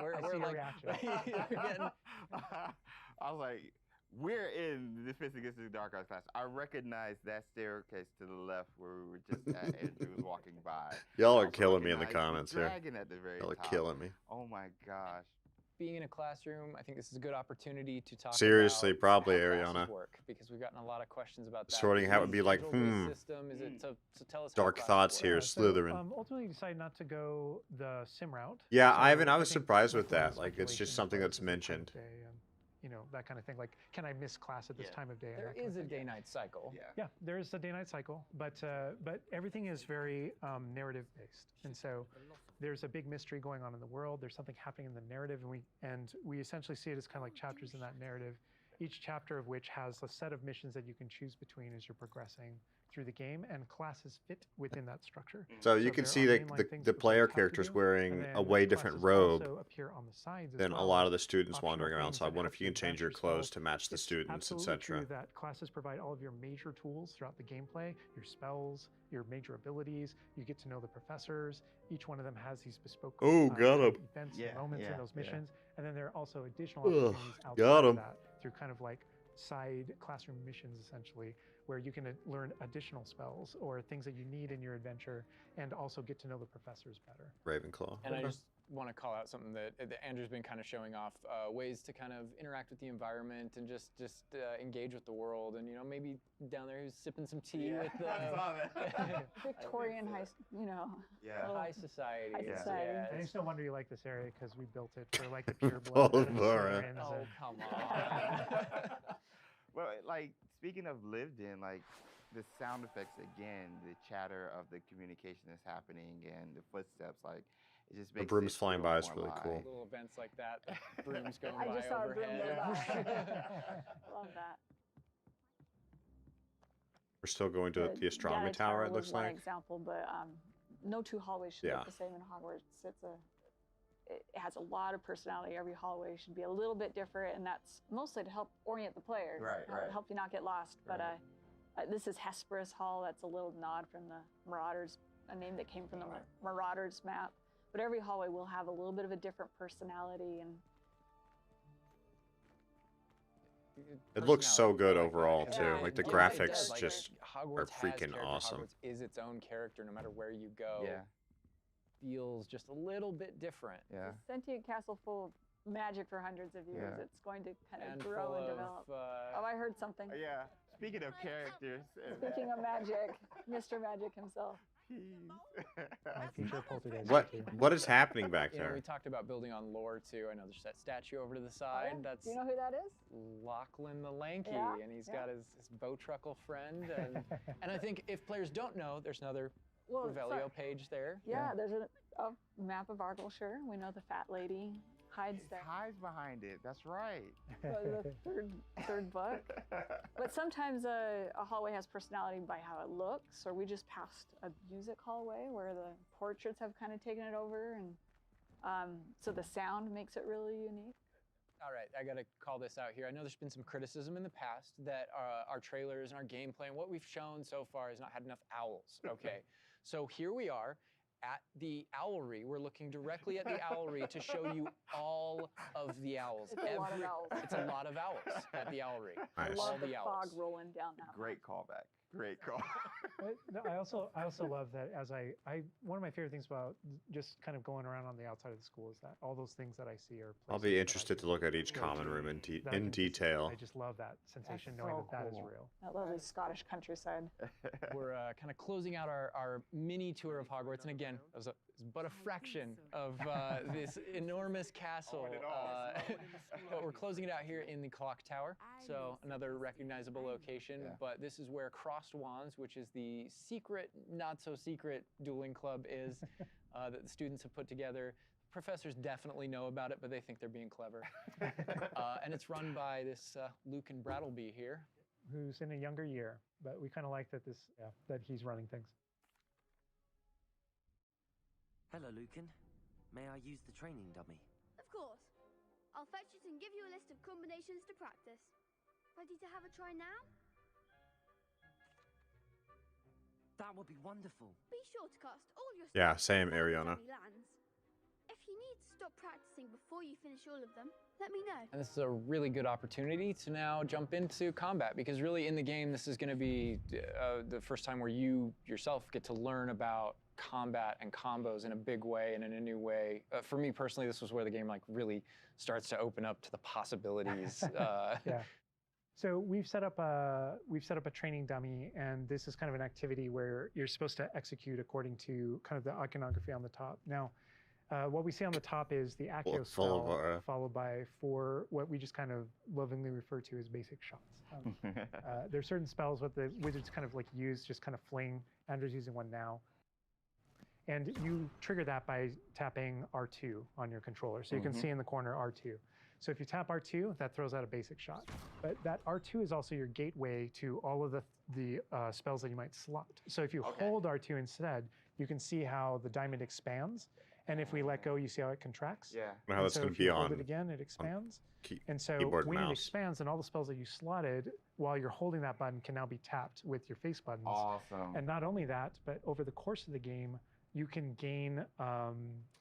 We're see your like, reaction. you're getting, I was like, we're in the Defense Against the Dark Arts class. I recognize that staircase to the left where we were just at and Andrew was walking by. Y'all I are also killing me in the recognize comments here. dragon at the very Y'all are top. killing me. Oh my gosh. being in a classroom, I think this is a good opportunity to talk Seriously, about probably, how Ariana. classes work, because we've gotten a lot of questions about that. Sorting how it would be like, System? Is it to tell us how Dark classes thoughts work? here, Slytherin. Ultimately decided not to go the sim route. Yeah, So Ivan, I was think surprised with that's that. Like, it's just speculation something about that's the time of mentioned. day and, you know, that kind of thing. Like, can I miss class at this time of day? and There that kind is of a thing. day-night cycle. Yeah, there is a day-night cycle, but everything is very narrative-based, and so there's a big mystery going on in the world. There's something happening in the narrative, and we essentially see it as kind of like chapters in that narrative. Each chapter of which has a set of missions that you can choose between as you're progressing through the game, and classes fit within that structure. So you can there see are that mainline the things the that player players have to character's do, wearing and a then way different classes robe also appear on the sides as than a well lot as of the students optional wandering around. things So I that wonder help if you can change your advance clothes yourself. to match the It's students, absolutely etc. true that classes provide all of your major tools throughout the gameplay, your spells, your major abilities. You get to know the professors. Each one of them has these bespoke Oh, got him. events Yeah, and moments yeah, in those yeah. missions. And then there are also additional Ugh, opportunities outside got of him. that through kind of like side classroom missions, essentially, where you can learn additional spells or things that you need in your adventure and also get to know the professors better. Ravenclaw. And I just want to call out something that Andrew's been kind of showing off, ways to kind of interact with the environment and just engage with the world. And, you know, maybe down there he's sipping some tea with the Victorian high, you know. Yeah. high society. High Yes, society. yes. And it's no wonder you like this area because we built it for like the pure Paul blood. Mara. Oh, come on. Well, like, speaking of lived in, like, the sound effects again, the chatter of the communication that's happening and the footsteps, like, it just The makes brooms it flying feel by is more really cool. alive. Little events like that, the brooms going I by just saw a broom overhead. go by. Love that. We're still going to the astronomy tower, it looks was one like. example, but no two hallways should look the same in Hogwarts. It has a lot of personality. Every hallway should be a little bit different, and that's mostly to help orient the player, help you not get lost. But this is Hesperus Hall. That's a little nod from the Marauders, a name that came from the Marauders map. But every hallway will have a little bit of a different personality, and it looks so good overall too. Like the Yeah, graphics like, just Hogwarts are has freaking character. awesome. Hogwarts is its own character no matter where you go. Yeah. Feels just a little bit different. Yeah. it's a sentient castle full of magic for hundreds of years. Yeah. It's going to kind of And grow full and of, develop. Oh, I heard something. Yeah. Speaking of characters. Speaking of magic, Mr. Magic himself. What is happening back You know, there? we talked about building on lore too. I know there's that statue over to the side. Oh, yeah? That's Do you know who that is? Lachlan the Lanky, Yeah, and he's got his Bowtruckle friend. And I think if players don't know, there's another Revelio page there. Yeah, there's a map of Argyllshire. We know the fat lady hides there. Hides behind it. That's right. The third book. But sometimes a hallway has personality by how it looks, or we just passed a music hallway where the portraits have kind of taken it over, and so the sound makes it really unique. All right, I got to call this out here. I know there's been some criticism in the past that our trailers and our gameplay and what we've shown so far has not had enough owls. Okay, so here we are at the owlry. We're looking directly at the owlry to show you all of the owls. It's a lot of owls. It's a lot of owls at the owlry. I Nice. love All the owls. fog rolling down that. Great callback. Great call. No, I also love that as one of my favorite things about just kind of going around on the outside of the school is that all those things that I see are I'll places be that I interested to look at each common room in that I can just- detail. I just love that sensation That's knowing so that that is cool. real. That lovely Scottish countryside. We're kind of closing out our mini tour of Hogwarts, and again, it was but a fraction of this enormous castle. But we're closing it out here in the clock tower, so another recognizable location. Yeah. But this is where Crossed Wands, which is the secret, not so secret dueling club, is that the students have put together. Professors definitely know about it, but they think they're being clever. And it's run by this Lucan Brattleby here, who's in a younger year, but we kind of like that that he's running things. Hello, Lucan. May I use the training dummy? Of course. I'll fetch it and give you a list of combinations to practice. Ready to have a try now? That would be wonderful. Be sure to cast all your Yeah, spells same, before the Ariana. dummy lands. If you need to stop practicing before you finish all of them, let me know. and this is a really good opportunity to now jump into combat, because really in the game, this is going to be the first time where you yourself get to learn about combat and combos in a big way and in a new way. For me personally, this was where the game like really starts to open up to the possibilities. Yeah. So we've set up a training dummy, and this is kind of an activity where you're supposed to execute according to kind of the iconography on the top. Now, what we see on the top is the Accio spell, followed by 4 what we just kind of lovingly refer to as basic shots. There's certain spells what the wizards kind of like use, just kind of fling. Andrew's using one now. And you trigger that by tapping R2 on your controller. So you can see in the corner R2. So if you tap R2, that throws out a basic shot. But that R2 is also your gateway to all of the spells that you might slot. So if you hold R2 instead, you can see how the diamond expands. And if we let go, you see how it contracts. Yeah. How that's going to be on. Hold it again, it expands. And so keyboard when mouse. it expands, then all the spells that you slotted while you're holding that button can now be tapped with your face buttons. Awesome. And not only that, but over the course of the game, you can gain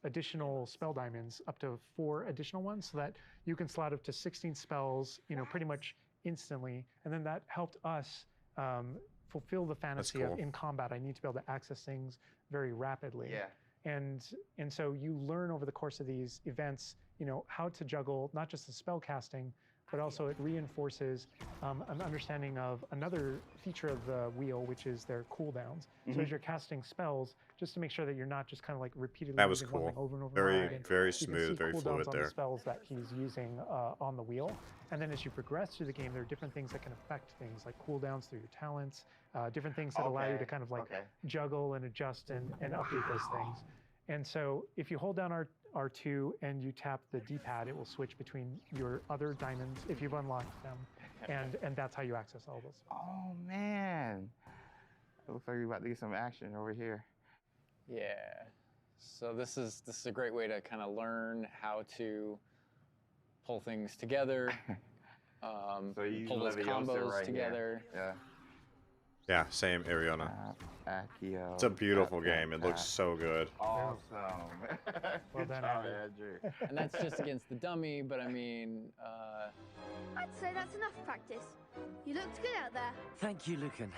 additional spell diamonds, up to 4 additional ones, so that you can slot up to 16 spells, pretty much instantly. And then that helped us fulfill the fantasy of in combat, I need to be able to access things very rapidly. Yeah. And so you learn over the course of these events, how to juggle not just the spell casting, but also it reinforces an understanding of another feature of the wheel, which is their cooldowns. So as you're casting spells, just to make sure that you're not just kind of like repeatedly That was using one cool. thing over and over Very, and over again. very You can smooth, see very cooldowns fluid on there. the spells that he's using on the wheel. And then as you progress through the game, there are different things that can affect things, like cooldowns through your talents, different things that allow you to kind of like juggle and adjust and update those things. And so if you hold down R2 and you tap the D-pad, it will switch between your other diamonds if you've unlocked them. And that's how you access all those. Oh, man. Looks like we're about to get some action over here. Yeah. So this is a great way to kind of learn how to pull things together. So you pull those combos right together. Here. Yeah, same, Ariana. It's a beautiful game. It looks so good. Awesome. Well done, Andrew. And that's just against the dummy, but I mean... I'd say that's enough practice. You looked good out there. Thank you, Lucan.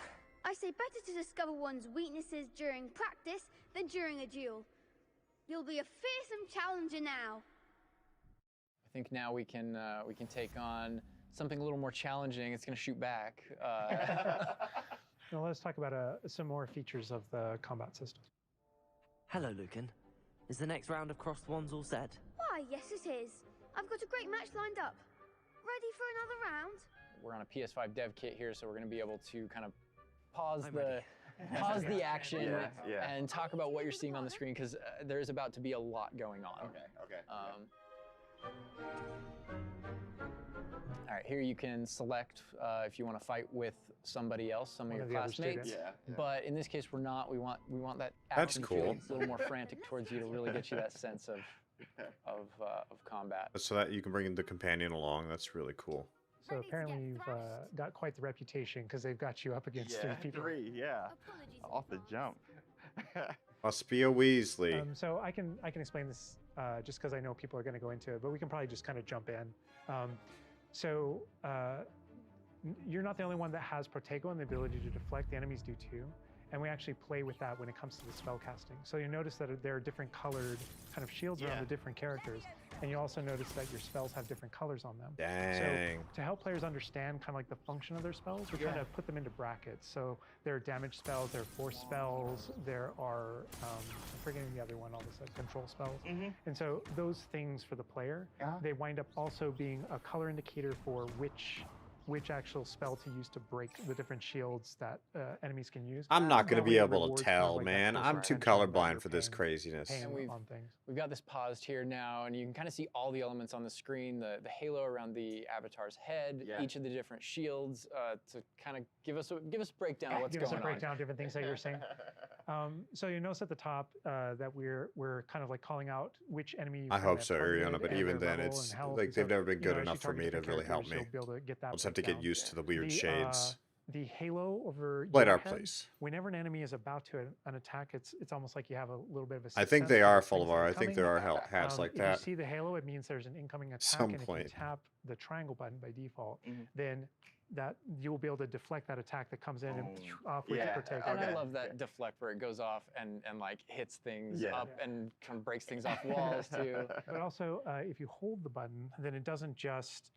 I say better to discover one's weaknesses during practice than during a duel. You'll be a fearsome challenger now. I think now we can take on something a little more challenging. It's going to shoot back. Now let's talk about some more features of the combat system. Hello, Lucan. Is the next round of Crossed Wands all set? Why, yes it is. I've got a great match lined up. Ready for another round? We're on a PS5 dev kit here, so we're going to be able to kind of pause the action and talk about what you're seeing on the screen, because there's about to be a lot going on. Okay. All right, here you can select if you want to fight with somebody else, some of your classmates. But in this case, we're not. We want that action feel a little more frantic towards you to really get you that sense of combat. So that you can bring the companion along. That's really cool. So apparently you've got quite the reputation because they've got you up against 3 people. Off the jump. Aspia Weasley. So I can explain this just because I know people are going to go into it, but we can probably just kind of jump in. So you're not the only one that has Protego and the ability to deflect. The enemies do too. And we actually play with that when it comes to the spell casting. So you notice that there are different colored kind of shields around the different characters. And you also notice that your spells have different colors on them. Dang. So to help players understand kind of like the function of their spells, we're trying to put them into brackets. So there are damage spells, there are force spells, there are, I'm forgetting the other one, all this control spells. And so those things for the player, they wind up also being a color indicator for which actual spell to use to break the different shields that enemies can use. I'm not going to be able to tell, man. I'm too colorblind for this craziness. And we've got this paused here now, and you can kind of see all the elements on the screen, the halo around the avatar's head, each of the different shields, to kind of give us a breakdown of what's going on. Give us a breakdown of different things that you're saying. So you notice at the top that we're kind of like calling out which enemy. I hope so, Ariana, but even then, it's like they've never been good enough for me to really help me. I'll just have to get used to the weird shades. The halo over Light your our head, place. Whenever an enemy is about to an attack, it's almost like you have a little bit of a. I think they are full of our. I think there are hats like that. If you see the halo, it means there's an incoming attack. Some and point. If you tap the triangle button by default, then that you will be able to deflect that attack that comes in and off with the Protego. And I love that deflect where it goes off and like hits things up and kind of breaks things off walls too. But also, if you hold the button, then it doesn't just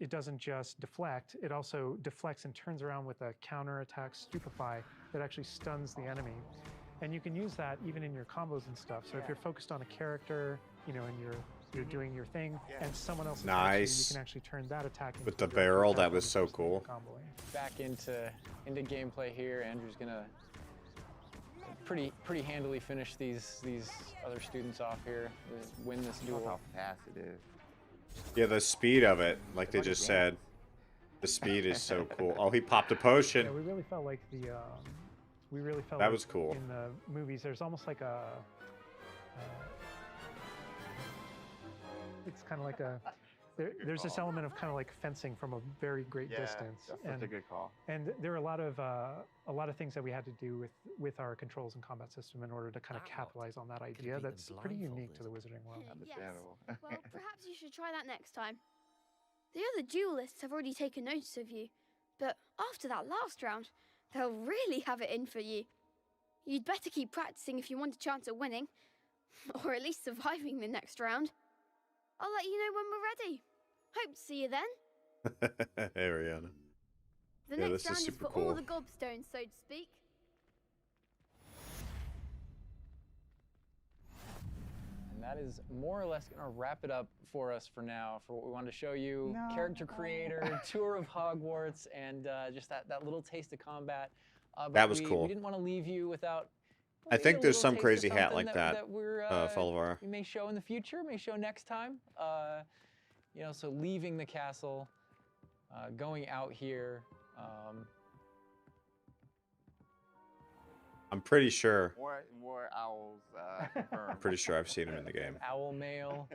deflect. It also deflects and turns around with a counter attack stupefy that actually stuns the enemy. And you can use that even in your combos and stuff. So if you're focused on a character, and you're doing your thing, and someone else attacks you can actually turn that attack into with the barrel. That was so cool. Back into gameplay here. Andrew's gonna pretty handily finish these other students off here, win this duel. How fast it is. Yeah, the speed of it, like they just said, the speed is so cool. Oh, he popped a potion. Yeah, we really felt like that was cool. In the movies, there's almost like a. It's kind of like there's this element of kind of like fencing from a very great distance. That's such a good call. And there are a lot of things that we had to do with our controls and combat system in order to kind of capitalize on that idea that's pretty unique to the Wizarding world. Understandable. Yes. Well, perhaps you should try that next time. The other duelists have already taken notice of you, but after that last round, they'll really have it in for you. You'd better keep practicing if you want a chance at winning, or at least surviving the next round. I'll let you know when we're ready. Hope to see you then. Hey, Rihanna. The next round is for all the gobstones, so to speak. And that is more or less going to wrap it up for us for now, for what we wanted to show you. Character creator, tour of Hogwarts, and just that little taste of combat. That was cool. We didn't want to leave you without... I think there's some crazy hat like that, Fulvar. We may show in the future, may show next time. So leaving the castle, going out here. I'm pretty sure. More owls. I'm pretty sure I've seen him in the game. Owl mail.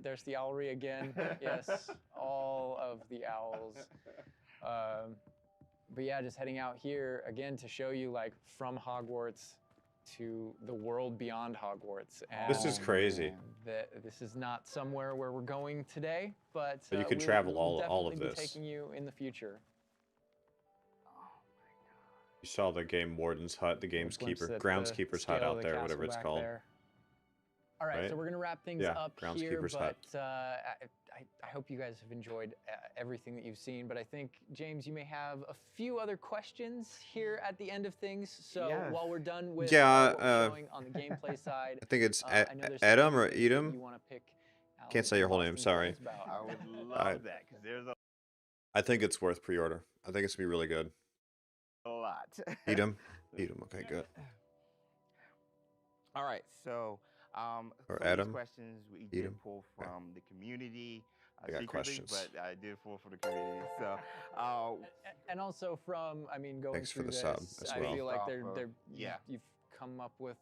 There's the owlery again. Yes, all of the owls. But yeah, just heading out here again to show you like from Hogwarts to the world beyond Hogwarts. And this is crazy. This is not somewhere where we're going today, but you can travel all of this. Be taking you in the future. You saw the game warden's hut, the groundskeeper's hut out there, whatever it's called. There. All right, so we're gonna wrap things up here, but I hope you guys have enjoyed everything that you've seen. But I think, James, you may have a few other questions here at the end of things. So while we're done with what we're showing on the gameplay side, I think it's Edom or Edom. Can't say your whole name. Sorry. I would love that because there's a. I think it's worth pre-order. I think it's gonna be really good. A lot. Edom. Okay, good. All right, so some of these questions we did pull from the community. I got questions, but I did pull from the community. So, and also from, I mean, going thanks through for the this, sub as well. I feel like you've come up with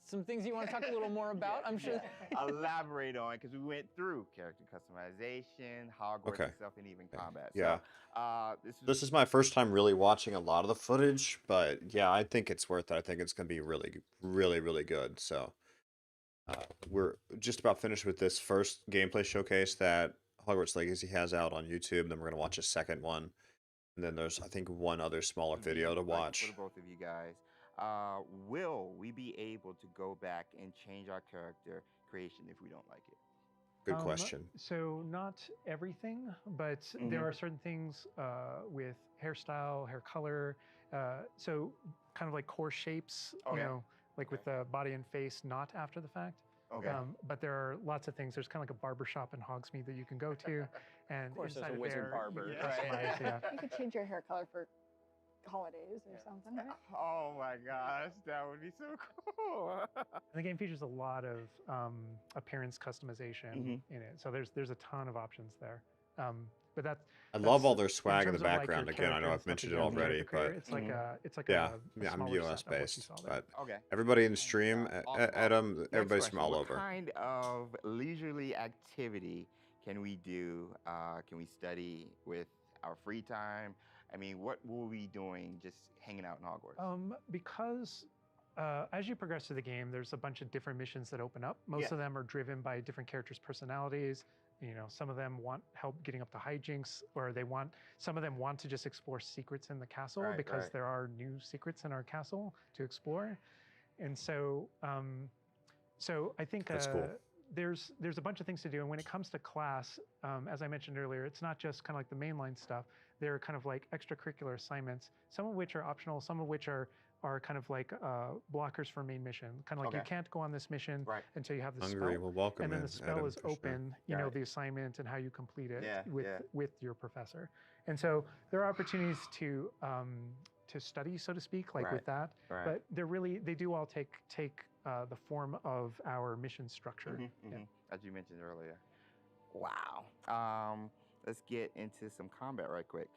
some things you want to talk a little more about. I'm sure. Elaborate on, because we went through character customization, Hogwarts itself, and even combat. Yeah. So, this is my first time really watching a lot of the footage, but yeah, I think it's worth it. I think it's going to be really, really, really good. So we're just about finished with this first gameplay showcase that Hogwarts Legacy has out on YouTube. Then we're going to watch a second one. And then there's, I think, one other smaller video to watch. For both of you guys. Will we be able to go back and change our character creation if we don't like it? Good question. So not everything, but there are certain things with hairstyle, hair color, so kind of like core shapes, you know, like with the body and face, not after the fact. Okay. But there are lots of things. There's kind of like a barber shop in Hogsmeade that you can go to, and of course, inside there's a wizard barber. Yeah. You could change your hair color for holidays or something, right? Oh my gosh, that would be so cool. And the game features a lot of appearance customization in it, so there's a ton of options there. But I love all their swag in the background. Again, I know I've mentioned it already, but it's like I'm US based, but everybody in the stream, Adam, everybody's from all over. What kind of leisurely activity can we do? Can we study with our free time? I mean, what will we be doing just hanging out in Hogwarts? Because as you progress through the game, there's a bunch of different missions that open up. Most of them are driven by different characters' personalities. You know, some of them want help getting up to hijinks, or some of them want to just explore secrets in the castle because there are new secrets in our castle to explore. And so, I think that's cool. There's a bunch of things to do. And when it comes to class, as I mentioned earlier, it's not just kind of like the mainline stuff. They're kind of like extracurricular assignments, some of which are optional, some of which are kind of like blockers for main mission. Kind of like you can't go on this mission until you have the spell. Well, welcome and then the spell Adam, is open, sure. you know, the assignment and how you complete it with your professor. And so there are opportunities to study, so to speak, like with that. But they do all take the form of our mission structure. As you mentioned earlier. Wow. Let's get into some combat right quick.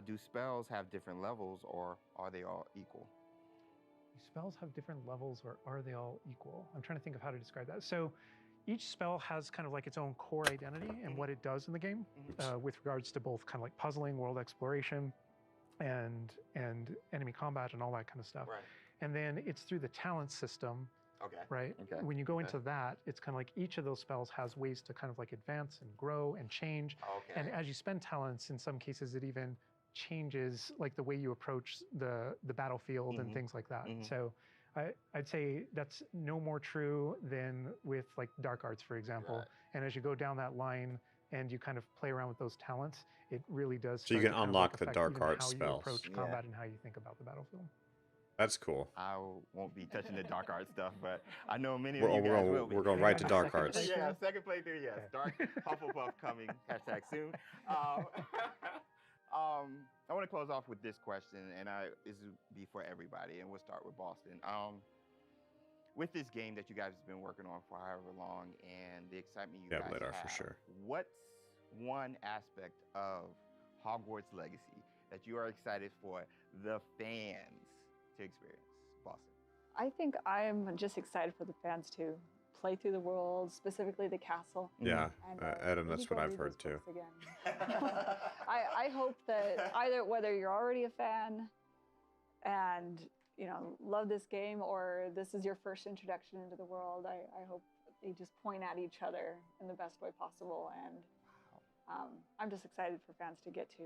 Do spells have different levels, or are they all equal? Do spells have different levels, or are they all equal? I'm trying to think of how to describe that. So each spell has kind of like its own core identity and what it does in the game with regards to both kind of like puzzling, world exploration, and enemy combat and all that kind of stuff. And then it's through the talent system. Right? When you go into that, it's kind of like each of those spells has ways to kind of like advance and grow and change. And as you spend talents, in some cases, it even changes like the way you approach the battlefield and things like that. So I'd say that's no more true than with like dark arts, for example. And as you go down that line and you kind of play around with those talents, it really does. So you can unlock the dark arts spells. How you approach combat and how you think about the battlefield. That's cool. I won't be touching the dark art stuff, but I know many of you guys will be. We're going right to dark arts. Second playthrough, yes. Dark Hufflepuff coming, #soon. I want to close off with this question, and this will be for everybody, and we'll start with Boston. With this game that you guys have been working on for however long, and the excitement you guys have, for sure. What's one aspect of Hogwarts Legacy that you are excited for the fans to experience? Boston. I think I'm just excited for the fans to play through the world, specifically the castle. Yeah, And, Adam, maybe that's go what I've read heard those too. books again. I hope that whether you're already a fan and love this game, or this is your first introduction into the world, I hope they just point at each other in the best way possible. And I'm just excited for fans to get to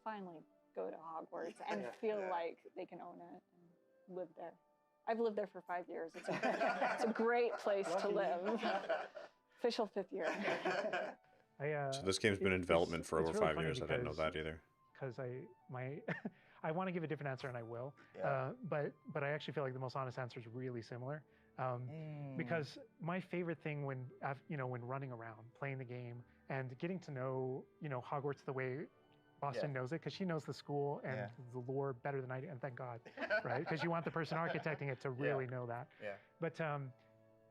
finally go to Hogwarts and feel like they can own it and live there. I've lived there for 5 years. It's a great place to live. Official 5th year. So this game's been in development for over really 5 funny years. I didn't know that either. Because I want to give a different answer, and I will. But I actually feel like the most honest answer is really similar. Because my favorite thing when running around, playing the game, and getting to know Hogwarts the way Boston knows it, because she knows the school and the lore better than I do, and thank God, right? Because you want the person architecting it to really know that. But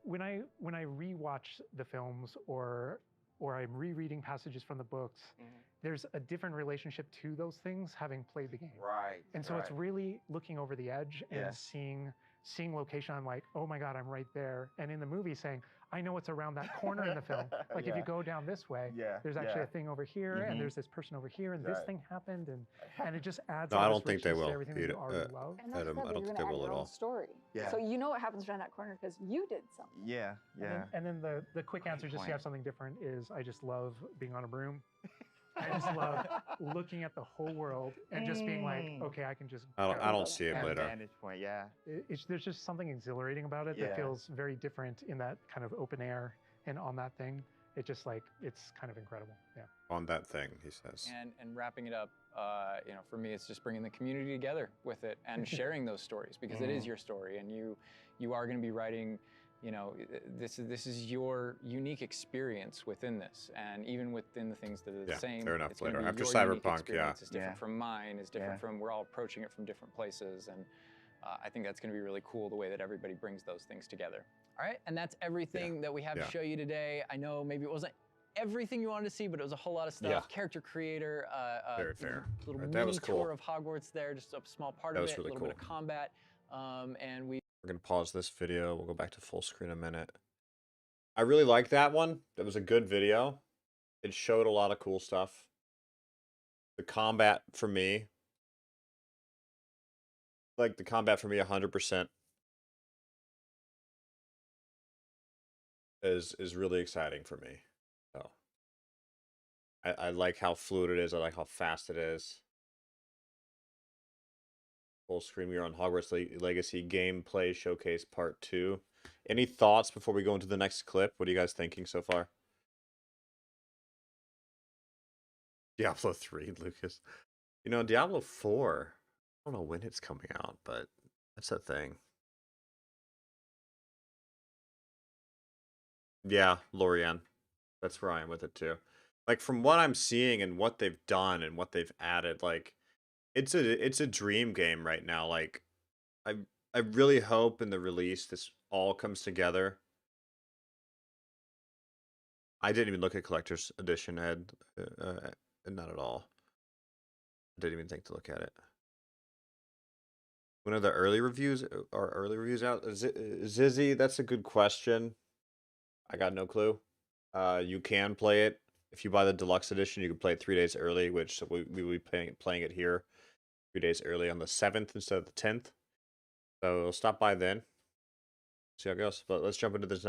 when I rewatch the films or I'm rereading passages from the books, there's a different relationship to those things having played the game. Right. And so it's really looking over the edge and seeing location. I'm like, oh my God, I'm right there. And in the movie saying, I know what's around that corner in the film. Like if you go down this way, there's actually a thing over here, and there's this person over here, and this thing happened, and it just adds. No, I don't think they will. Everything that you already love. And that's Adam, stuff I don't you're think going they to add will your at own all. story. Yeah. So you know what happens around that corner because you did something. Yeah. And then the quick answer, just to have something different, is I just love being on a broom. I just love looking at the whole world and just being like, okay, I can just. I don't see it later. Vantage point, yeah. There's just something exhilarating about it that feels very different in that kind of open air and on that thing. It just it's kind of incredible. Yeah. On that thing, he says. And wrapping it up, for me, it's just bringing the community together with it and sharing those stories, because it is your story, and you are going to be writing. This is your unique experience within this, and even within the things that are the same. Fair enough. It's gonna Later, be after your unique Cyberpunk, experience. It's different from mine. It's different from. We're all approaching it from different places, and I think that's going to be really cool the way that everybody brings those things together. All right, and that's everything that we have to show you today. I know maybe it wasn't everything you wanted to see, but it was a whole lot of stuff. Character creator, Very fair. Little That mini was cool. tour of Hogwarts there, just a small part That of was it. really a little cool. bit of combat, and we're going to pause this video. We'll go back to full screen in a minute. I really liked that one. That was a good video. It showed a lot of cool stuff. The combat for me, 100% is really exciting for me. So I like how fluid it is. I like how fast it is. Full screen. We are on Hogwarts Legacy Gameplay Showcase Part 2. Any thoughts before we go into the next clip? What are you guys thinking so far? Diablo 3, Lucas. Diablo 4. I don't know when it's coming out, but that's a thing. Yeah, Lorianne. That's where I am with it too. From what I'm seeing and what they've done and what they've added, it's a dream game right now. I really hope in the release this all comes together. I didn't even look at Collector's Edition, Ed. Not at all. I didn't even think to look at it. When are the early reviews? Are early reviews out? Zizzy, that's a good question. I got no clue. You can play it. If you buy the deluxe edition, you can play it 3 days early, which we will be playing it here 3 days early on the 7th instead of the 10th. So we'll stop by then. See how it goes. But let's jump into this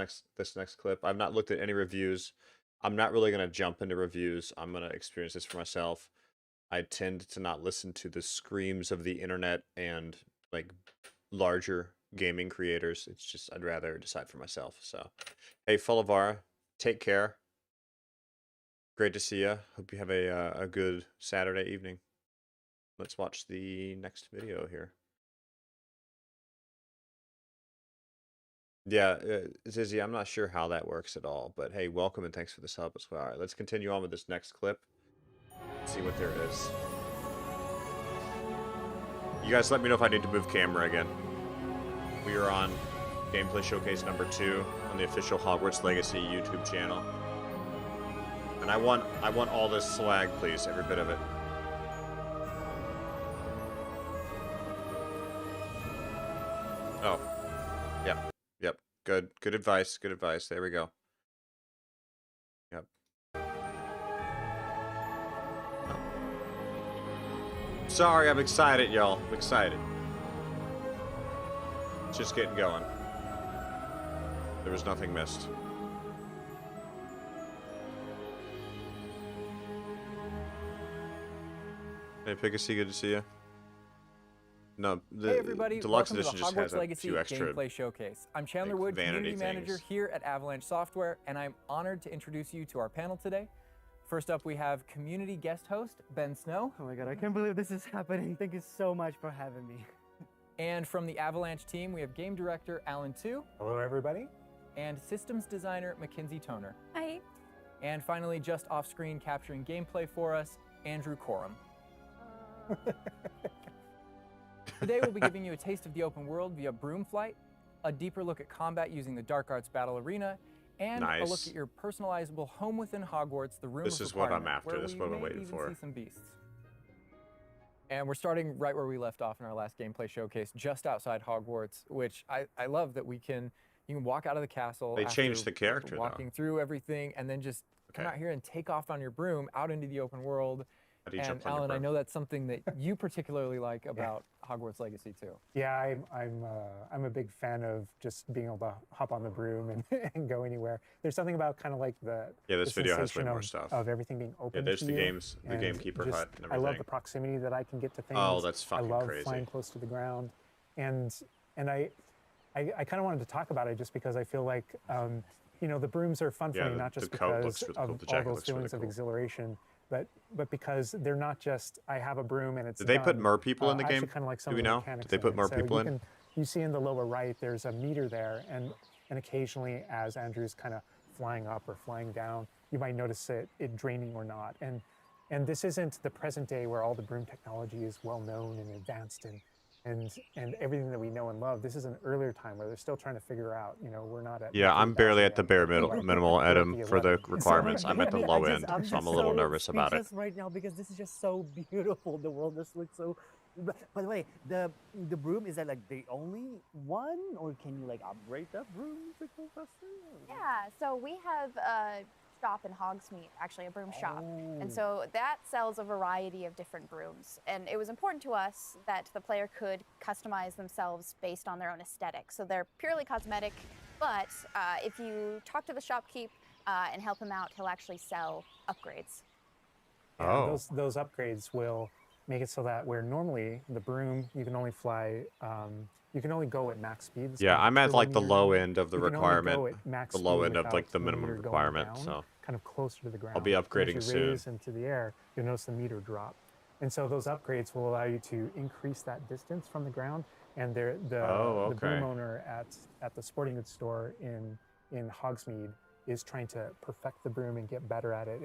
next clip. I've not looked at any reviews. I'm not really going to jump into reviews. I'm going to experience this for myself. I tend to not listen to the screams of the internet and larger gaming creators. It's just I'd rather decide for myself. So, hey, Fullavara, take care. Great to see you. Hope you have a good Saturday evening. Let's watch the next video here. Yeah, Zizzy, I'm not sure how that works at all, but hey, welcome and thanks for the sub as well. All right, let's continue on with this next clip. See what there is. You guys let me know if I need to move camera again. We are on Gameplay Showcase number 2 on the official Hogwarts Legacy YouTube channel. And I want all this swag, please, every bit of it. Oh, Good. Good advice. Good advice. There we go. Yep. Sorry, I'm excited, y'all. I'm excited. Just getting going. There was nothing missed. Hey, Piggy, good to see you. No, the hey everybody, deluxe welcome to edition the just Hogwarts has a Legacy few extra Gameplay Showcase. I'm Chandler Wood, Community Manager here at Avalanche Software, and I'm honored to introduce you to our panel today. First up, we have community guest host, Ben Snow. Oh my god, I can't believe this is happening. Thank you so much for having me. And from the Avalanche team, we have Game Director Alan Tu. Hello, everybody. And Systems Designer Mackenzie Toner. Hi. And finally, just off-screen capturing gameplay for us, Andrew Coram. Today we'll be giving you a taste of the open world via broom flight, a deeper look at combat using the Dark Arts Battle Arena, and a look at your personalizable home within Hogwarts, the Room of Requirement. This is what I'm after. This is what I'm waiting for. See some beasts. And we're starting right where we left off in our last gameplay showcase, just outside Hogwarts, which I love that you can walk out of the castle. They changed the character, walking through everything, and then just come out here and take off on your broom out into the open world. And Alan, I know that's something that you particularly like about Hogwarts Legacy too. Yeah, I'm a big fan of just being able to hop on the broom and go anywhere. There's something about kind of like this video has way more stuff of everything being open. Yeah, there's to the you. games, the gamekeeper hut and everything. I love the proximity that I can get to things. Oh, that's fucking I love crazy. flying close to the ground, and I kind of wanted to talk about it just because I feel like the brooms are fun for me, not just because of all those feelings of exhilaration. But because they're not just I have a broom and it's Did they put mer people in the game? Kind of like some Do we of the know? mechanics Did they put in it. mer So people in? You see in the lower right, there's a meter there, and occasionally as Andrew's kind of flying up or flying down, you might notice it draining or not. And this isn't the present day where all the broom technology is well known and advanced and everything that we know and love. This is an earlier time where they're still trying to figure out. We're not at. Yeah, I'm barely at the bare minimal, Adam, for the requirements. I'm at the low end, so I'm a little nervous about it. Right now because this is just so beautiful. The world just looks so. By the way, the broom, is that like the only one, or can you like upgrade that broom, Professor? Yeah, so we have a shop in Hogsmeade, actually a broom shop, and so that sells a variety of different brooms. And it was important to us that the player could customize themselves based on their own aesthetic. So they're purely cosmetic, but if you talk to the shopkeep and help him out, he'll actually sell upgrades. Yeah, those upgrades will make it so that where normally the broom you can only fly, you can only go at max speed. Yeah, I'm at like the low end of the requirement, the low end of like the minimum requirement. So kind of closer to the ground. I'll be upgrading as you soon. Raise into the air, you'll notice the meter drop, and so those upgrades will allow you to increase that distance from the ground. And the broom owner at the sporting goods store in Hogsmeade is trying to perfect the broom and get better at it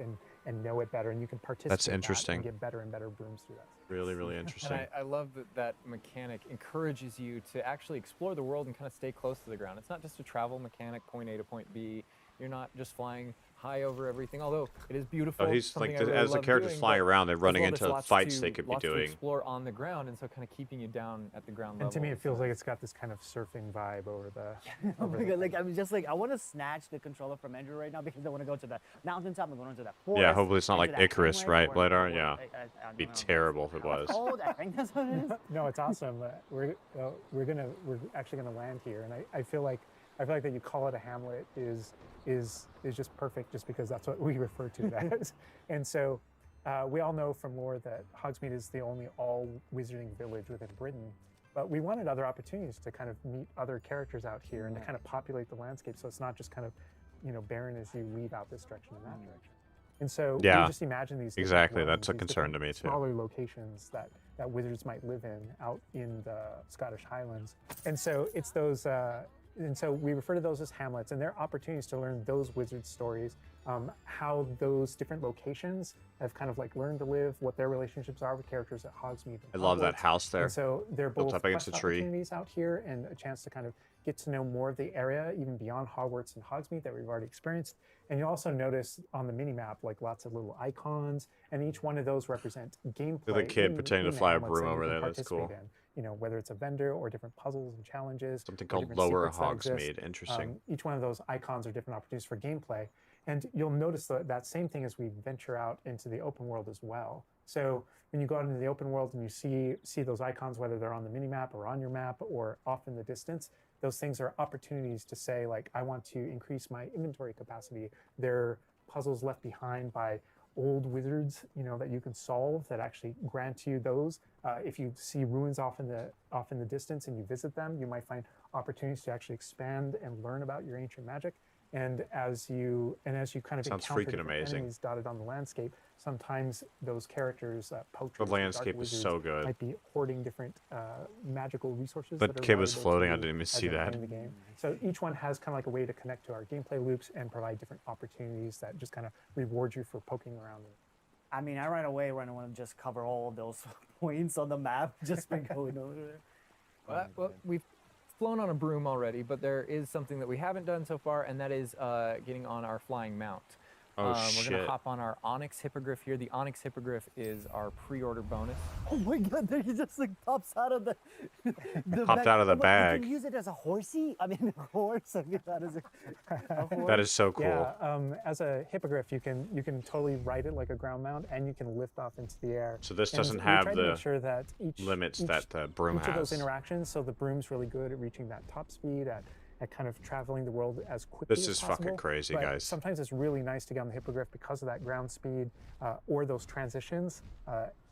and know it better, and you can participate. That's interesting. And get better and better brooms through that. Really, really interesting. And I love that mechanic encourages you to actually explore the world and kind of stay close to the ground. It's not just a travel mechanic, point A to point B. You're not just flying high over everything, although it is beautiful. Oh, he's like, as the character's flying around, they're running into fights they could be doing. To explore on the ground, and so kind of keeping you down at the ground level. And to me, it feels like it's got this kind of surfing vibe over the. Oh my god! Like I'm just like I want to snatch the controller from Andrew right now because I want to go to the mountaintop and go into that forest. Yeah, hopefully it's not like Icarus, right, Later? Yeah, it'd be terrible if it was. I think that's what it is. No, it's awesome. We're actually gonna land here, and I feel like that you call it a hamlet is just perfect, just because that's what we refer to it as. And so we all know from lore that Hogsmeade is the only all-wizarding village within Britain, but we wanted other opportunities to kind of meet other characters out here and to kind of populate the landscape, so it's not just kind of barren as you leave out this direction and that direction. And so we just imagine these exactly. That's a concern to me too. Smaller locations that wizards might live in out in the Scottish Highlands, and so it's those. And so we refer to those as hamlets, and they're opportunities to learn those wizard stories, how those different locations have kind of like learned to live, what their relationships are with characters at Hogsmeade. I love that house there. And so they're both up against a tree. opportunities out here and a chance to kind of get to know more of the area, even beyond Hogwarts and Hogsmeade that we've already experienced. And you'll also notice on the mini-map, like lots of little icons, and each one of those represent gameplay. The kid pretending to fly a Hamlets broom that you over can there, that's cool. participate in. You know, whether it's a vendor or different puzzles and challenges. Something or called different Lower secrets that exist. Hogsmeade, interesting. Each one of those icons are different opportunities for gameplay. And you'll notice that same thing as we venture out into the open world as well. So when you go out into the open world and you see those icons, whether they're on the mini-map or on your map or off in the distance, those things are opportunities to say, like, I want to increase my inventory capacity. They're puzzles left behind by old wizards, you know, that you can solve that actually grant you those. If you see ruins off in the distance and you visit them, you might find opportunities to actually expand and learn about your ancient magic. And as you kind of encounter different enemies dotted on the landscape, sometimes those characters, poachers, the landscape dark is so good. might be hoarding different magical resources. But kid was floating. I didn't even see that. The game. So each one has kind of like a way to connect to our gameplay loops and provide different opportunities that just kind of reward you for poking around. I mean, I right away want to just cover all of those points on the map just by going over there. Well, we've flown on a broom already, but there is something that we haven't done so far, and that is getting on our flying mount. Oh, we're going to hop on our Onyx Hippogriff here. The Onyx Hippogriff is our pre-order bonus. Oh my god, there he just like pops out of the Popped out of the bag. You can use it as a horsey? I mean, a horse. I mean, that is a horse. That is so cool. Yeah, as a hippogriff, you can totally ride it like a ground mount, and you can lift off into the air. So this And doesn't we have tried to the make sure that limits that the broom each of those has. interactions, so the broom's really good at reaching that top speed, at kind of traveling the world as quickly This as is possible. fucking crazy, But guys. Sometimes it's really nice to get on the hippogriff because of that ground speed or those transitions.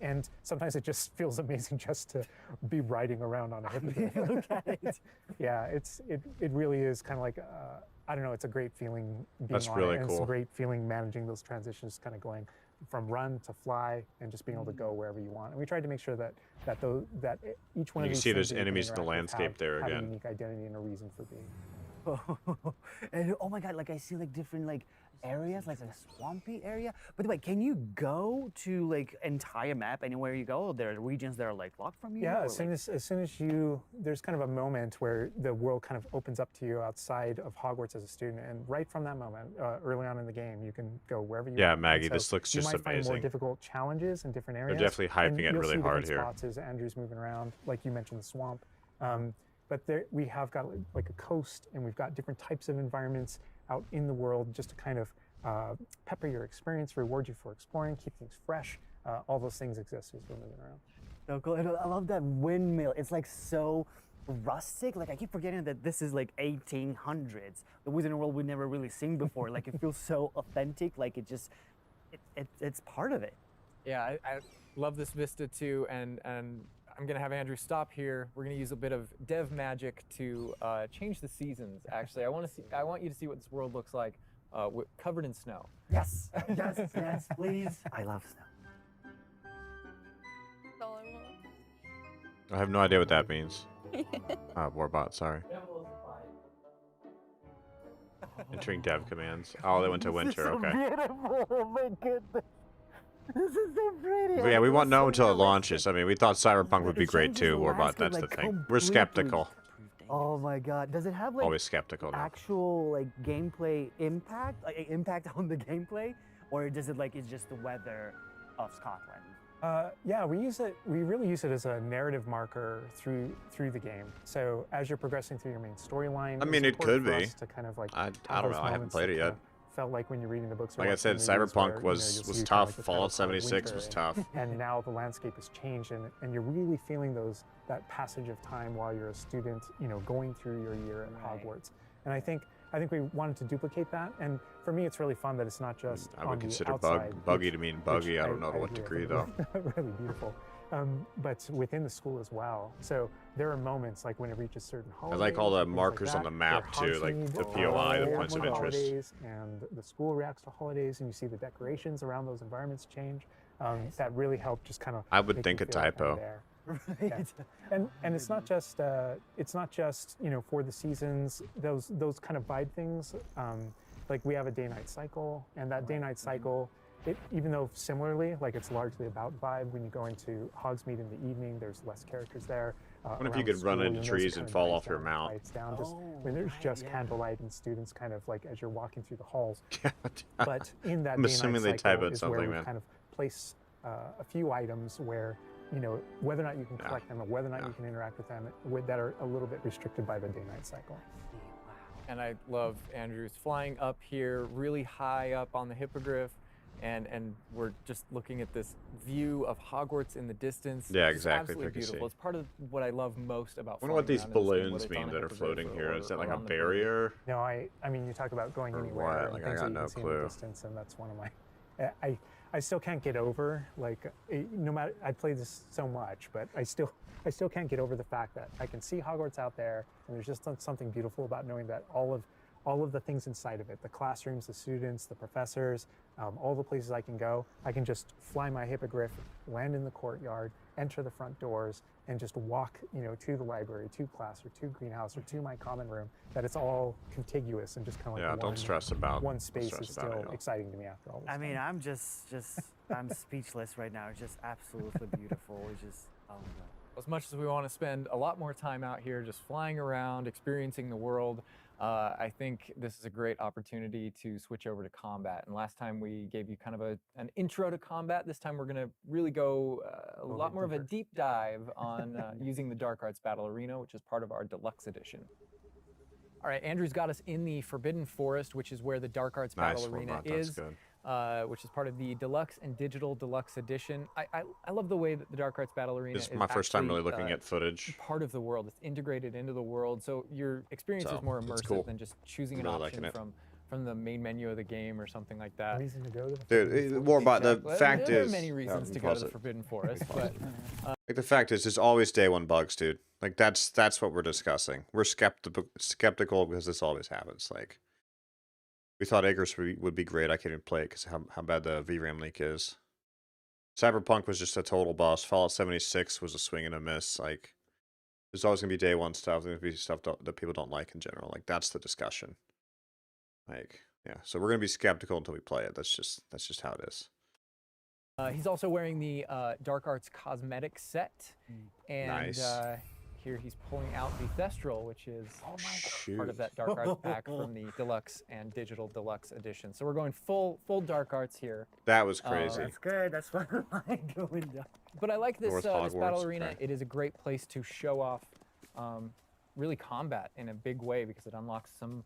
And sometimes it just feels amazing just to be riding around on a hippogriff. Look at it. Yeah, it really is kind of like, I don't know, it's a great feeling being That's on really it. And cool. it's a great feeling managing those transitions, kind of going from run to fly and just being able to go wherever you want. And we tried to make sure that each one You of can these see there's things that you can enemies in the interact with landscape there have a again. unique identity and a reason for being. And oh my god, like I see like different like areas, like a swampy area. By the way, can you go to like entire map anywhere you go? There are regions that are like locked from you? Yeah, or, as soon as you, there's kind of a moment where the world kind of opens up to you outside of Hogwarts as a student, and right from that moment, early on in the game, you can go wherever you want. Yeah, Maggie, And so this looks just you might find more amazing. difficult challenges in different areas. definitely hyping and it you'll really see hard different here. spots as Andrew's moving around, like you mentioned, the swamp. But there, we have got like a coast, and we've got different types of environments out in the world just to kind of pepper your experience, reward you for exploring, keep things fresh. All those things exist as we're moving around. So cool. And I love that windmill. It's like so rustic. Like I keep forgetting that this is like 1800s. The Wizarding World we've never really seen before. Like it feels so authentic. Like it just, it's part of it. Yeah, I love this vista too, and I'm gonna have Andrew stop here. We're gonna use a bit of dev magic to change the seasons. Actually, I want you to see what this world looks like, covered in snow. Yes, yes, yes, please. I love snow. That's all I want. I have no idea what that means. Warbot, sorry. Entering dev commands. Oh, they went to winter, okay. Beautiful. Oh my goodness. This is so pretty. But yeah, we won't know until it launches. I mean, we thought Cyberpunk would be great too, Warbot, that's the thing. We're skeptical. Oh my god. Does it have like Always skeptical now. actual like gameplay impact? Like impact on the gameplay? Or does it like it's just the weather of Scotland? Yeah, we really use it as a narrative marker through the game. So as you're progressing through your main storyline, I mean, it's it could important for be. us to kind of like I have don't those know, I haven't moments played it that yet. kinda felt like when you're reading the books. or Like I watching said, the movies Cyberpunk where, was you'll see tough. kind of like the Fallout title called 76 was Winter, tough. And now the landscape has changed, and you're really feeling that passage of time while you're a student, you know, going through your year at Hogwarts. And I think we wanted to duplicate that. And for me, it's really fun that it's not just I would on the consider outside, buggy which- to mean buggy. which I don't know to what agree. degree though. Really beautiful. But within the school as well. So there are moments like when it reaches certain I holidays. like all the and things markers like on the that, map where too, like Hogsmeade the POI, the reacts points of to interest. holidays, and the school reacts to holidays, and you see the decorations around those environments change. That really helped just kind of. I would think a typo. Yeah. And it's not just you know, for the seasons, those kind of vibe things. Like we have a day-night cycle, and that day-night cycle, even though similarly, like it's largely about vibe. When you go into Hogsmeade in the evening, there's less characters there. What if around you could run school, into you'll notice trees it and kind of fall dies off your down, mount? quiets down just when there's just candlelight and students kind of like as you're walking through the halls. But in that I'm assuming they day-night type cycle out is where something, we've man. kind of placed a few items where, you know, whether or not you can collect them or whether or not you can interact with them that are a little bit restricted by the day-night cycle. And I love Andrew's flying up here, really high up on the hippogriff, and we're just looking at this view of Hogwarts in the distance. Yeah, It's exactly. absolutely beautiful. It's part of what I love most about. I wonder what flying these around in this game, balloons whether it's on mean a that are hippogriff floating here. Is that like a on the broom. barrier? No, I mean, you talk about going Or anywhere what? and Like, I things got that you no can see in clue. the distance, and that's one of my. I still can't get over, like, no matter, I play this so much, but I still can't get over the fact that I can see Hogwarts out there, and there's just something beautiful about knowing that all of the things inside of it, the classrooms, the students, the professors, all the places I can go, I can just fly my hippogriff, land in the courtyard, enter the front doors, and just walk, you know, to the library, to class, or to greenhouse, or to my common room. That it's all contiguous and just kind of like Don't stress about one space stress is about still it, yeah. exciting to me after all this. I mean, I'm just I'm speechless right now. It's just absolutely beautiful. It's just, oh my God. As much as we want to spend a lot more time out here just flying around, experiencing the world, I think this is a great opportunity to switch over to combat. And last time we gave you kind of an intro to combat. This time we're going to really go a lot more of a deep dive on using the Dark Arts Battle Arena, which is part of our deluxe edition. All right, Andrew's got us in the Forbidden Forest, which is where the Dark Arts Battle Arena is. Which is part of the Deluxe and Digital Deluxe Edition. I love the way that the Dark Arts Battle Arena This is is my first time actually, really looking at footage. Part of the world. It's integrated into the world, so your experience is more immersive than just choosing an option from the main menu of the game or something like that. Reason to go to the Dude, more about the fact there is. are many reasons to go to the Forbidden Forest, but like the fact is, there's always day one bugs, dude. Like that's what we're discussing. We're skeptical because this always happens. Like. We thought Acres would be great. I can't even play it because how bad the VRAM leak is. Cyberpunk was just a total bust. Fallout 76 was a swing and a miss. Like, there's always going to be day one stuff. There's going to be stuff that people don't like in general. Like, that's the discussion. Like, yeah. So we're going to be skeptical until we play it. That's just how it is. He's also wearing the Dark Arts cosmetic set. And Nice. Here he's pulling out the Thestral, which is part of that Dark Arts pack from the Deluxe and Digital Deluxe Edition. So we're going full Dark Arts here. That was crazy. That's good. That's what I like going down. But I like this, North this battle Hogwarts, arena. okay. It is a great place to show off really combat in a big way because it unlocks some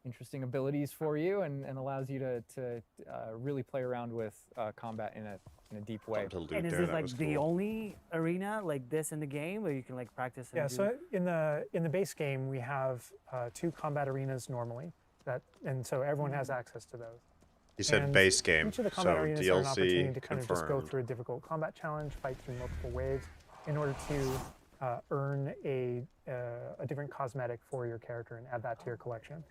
interesting abilities for you and allows you to really play around with combat in a deep way. And is this like the only arena like this in the game where you can like practice? And Yeah, do... so in the base game we have 2 combat arenas normally, and so everyone has access to those. You said And base game, each of the so combat arenas are an DLC opportunity to kind of just go confirmed. through a difficult combat challenge, fight through multiple waves, in order to earn a different cosmetic for your character and add that to your collection.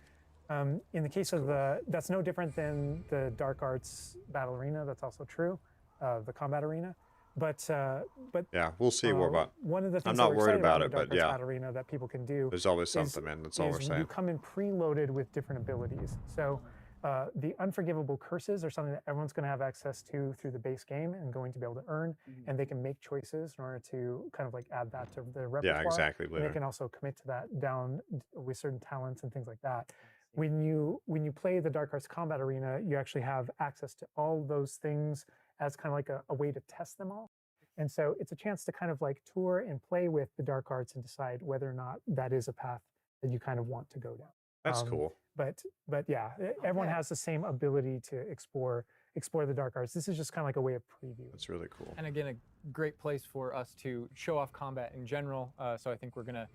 In the case of that's no different than the Dark Arts Battle Arena. That's also true, the combat arena. But yeah, we'll see more about. One of the things I'm that not we're worried excited about in it, the Dark but Arts yeah, Battle Arena that people can do. there's always something, man. That's all we're saying. You come in preloaded with different abilities. So the unforgivable curses are something that everyone's going to have access to through the base game and going to be able to earn, and they can make choices in order to kind of like add that to their repertoire. Yeah, exactly. And they can also commit to that down with certain talents and things like that. When you play the Dark Arts Combat Arena, you actually have access to all those things as kind of like a way to test them all. And so it's a chance to kind of like tour and play with the Dark Arts and decide whether or not that is a path that you kind of want to go down. That's cool. But yeah, everyone has the same ability to explore the Dark Arts. This is just kind of like a way of preview. That's really cool. And again, a great place for us to show off combat in general. So I think we're gonna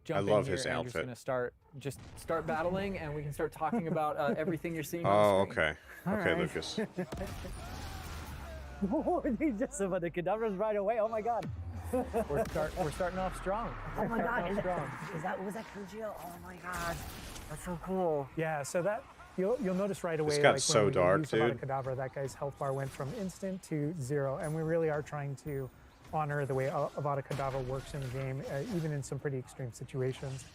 jump in love here his and outfit. just gonna start battling, and we can start talking about everything you're seeing. Oh, on screen. okay. All Okay, right. Lucas. Oh, he just about the cadavers right away. Oh my God. We're starting off strong. Oh my We're God. starting off strong. Was that Kujio? Oh my God. That's so cool. Yeah, so that you'll notice right away. This got like so when we dark, used Avada dude. Kedavra, that guy's health bar went from instant to 0, and we really are trying to honor the way Avada Kedavra works in the game, even in some pretty extreme situations.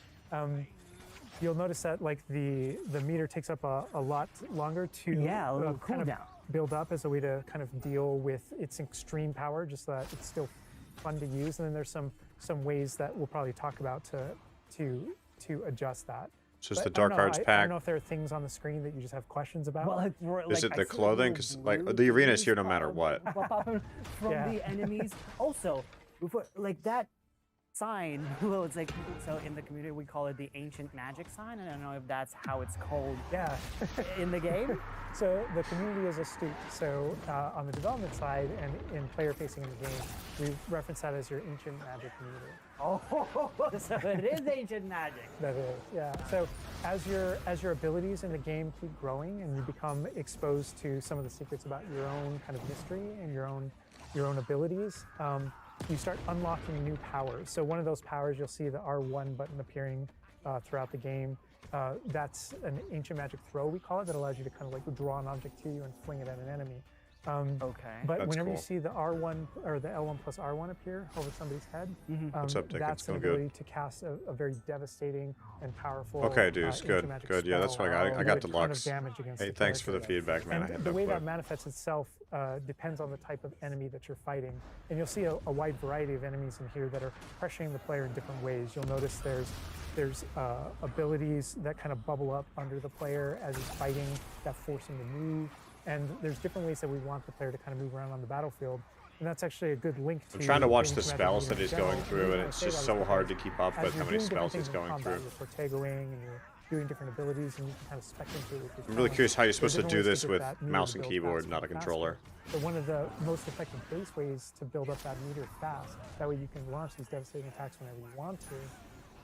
You'll notice that like the meter takes up a lot longer to Yeah, a little kind of cooldown. build up as a way to kind of deal with its extreme power, just so that it's still fun to use. And then there's some some ways that we'll probably talk about to adjust that. It's just But the I don't Dark know, Arts I pack. don't know if there are things on the screen that you just have questions about. Well, Is it the clothing? Because like the arena's here no matter what. From the enemies. Also, before, like that sign, well, it's like, so in the community we call it the ancient magic sign. I don't know if that's how it's called in the game. So the community is astute. So on the development side and in player facing in the game, we reference that as your ancient magic community. Oh, so it is ancient magic. That is, yeah. So as your abilities in the game keep growing and you become exposed to some of the secrets about your own kind of mystery and your own abilities, you start unlocking new powers. So one of those powers, you'll see the R1 button appearing throughout the game. That's an ancient magic throw, we call it, that allows you to kind of like draw an object to you and fling it at an enemy. But That's whenever cool. you see the R1 or the L1 plus R1 appear over somebody's head, What's up, Dick? that's It's an going good. ability to cast a very devastating and powerful. Okay, dudes, ancient good, magic good. Yeah, that's spell what I got. I that got do the a ton of Lux. damage against Hey, the thanks for the character. feedback, man. I And had the no way clue. that manifests itself depends on the type of enemy that you're fighting. And you'll see a wide variety of enemies in here that are pressuring the player in different ways. You'll notice there's abilities that kind of bubble up under the player as he's fighting that force him to move. And there's different ways that we want the player to kind of move around on the battlefield. And that's actually a good link to... I'm trying to watch the ancient magic spells that in he's general. going through, and I it's say just that so is hard to because keep up as with you're how many doing different spells he's things in going combat, through. You're Fortegoing and you're doing different abilities, and you can kind of spec into it with your I'm really talents. curious how you're There's supposed to different do ways this get with that meter mouse to and build keyboard, faster not a and controller. faster. So one of the most effective base ways to build up that meter fast, that way you can launch these devastating attacks whenever you want to,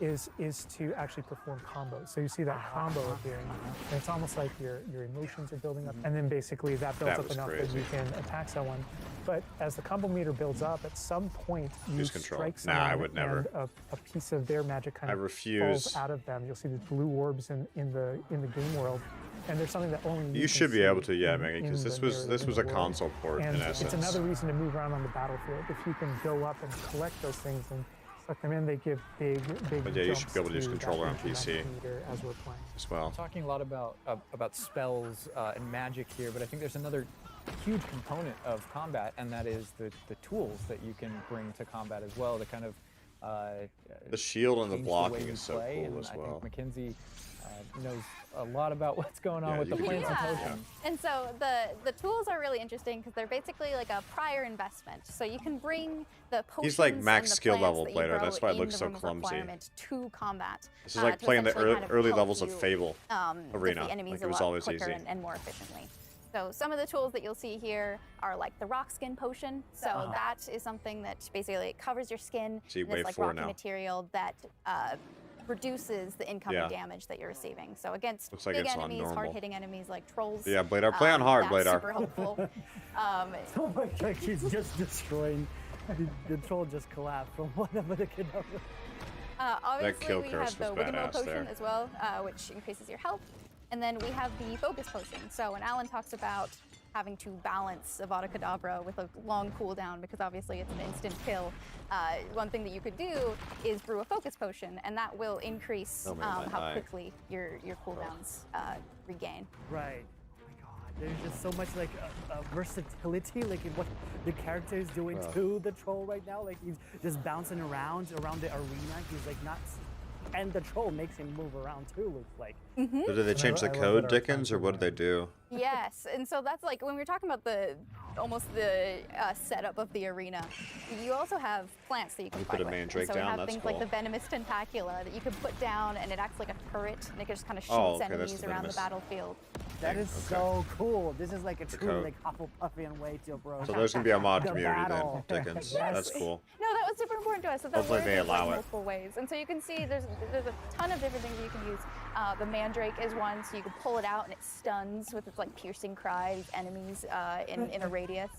is to actually perform combos. So you see that combo appearing, and it's almost like your emotions are building up, and then basically that builds up enough that you can attack someone. But as the combo meter builds up, at some point you Use control. strike Nah, someone I would never. and a piece of their magic kind I of refuse. falls out of them. You'll see the blue orbs in the game world. And there's something that only You can should be see able to, yeah, in- Megan, in because the this was narrative, in a the world. console port And in essence. it's another reason to move around on the battlefield. If you can go up and collect those things and suck them in, they give big But yeah, you should jumps be able to use that controller on ancient PC magic meter as we're playing. as well. We're talking a lot about spells and magic here, but I think there's another huge component of combat, and that is the tools that you can bring to combat as well to kind of The shield and the change blocking way you is so play, cool and as I well. think Mackenzie knows a lot about what's going on Yeah, with you the can do plants and that. potions. And so the tools are really interesting because they're basically like a prior investment. So you can bring the potions He's like max and the skill plants level that you player, grow that's why it in looks the so room of clumsy. requirement to combat. This is like to playing the essentially kind of early help levels of you, Fable Arena. defeat enemies Like a it was lot always quicker easy. and more efficiently. So some of the tools that you'll see here are like the rock skin potion. So that is something that basically covers your skin. See, and wave it's like 4 rocky now. material that reduces the incoming Yeah. damage that you're receiving. So against Looks like big it's on enemies, normal. hard-hitting enemies like trolls. Yeah, Bladar, play on hard, that's Bladar. super helpful. Oh my god, he's just destroying. The troll just collapsed from one of the Kedavra. Obviously, kill we curse have the was Wigamo badass potion there. as well, which increases your health. And then we have the focus potion. So when Alan talks about having to balance Avada Kedavra with a long cooldown, because obviously it's an instant kill, one thing that you could do is brew a focus potion, and that will increase Oh, man, my how eye. quickly your cooldowns regain. Right. Oh my god, there's just so much like versatility, like in what the character is doing to the troll right now. Like he's just bouncing around the arena. He's like not, and the troll makes him move around too. Looks like. So did they change the code, Dickens, or what did they do? Yes, and so that's like when we were talking about almost the setup of the arena. You also have plants that you can You fight put a with. mandrake And so we down, have that's things like cool. the venomous tentacula that you can put down, and it acts like a turret, and it can just kind of shoots Oh, okay, that's enemies the around the venomous. battlefield. That is so cool. This is like a The true code. like Hufflepuffian way to approach. So there's gonna be a mod the community battle. then, Dickens. Yes. That's cool. No, that was super important to us. So that Hopefully word they is, like, allow it. multiple ways, and so you can see there's a ton of different things that you can use. The mandrake is one, so you can pull it out and it stuns with its like piercing cry these enemies in a radius.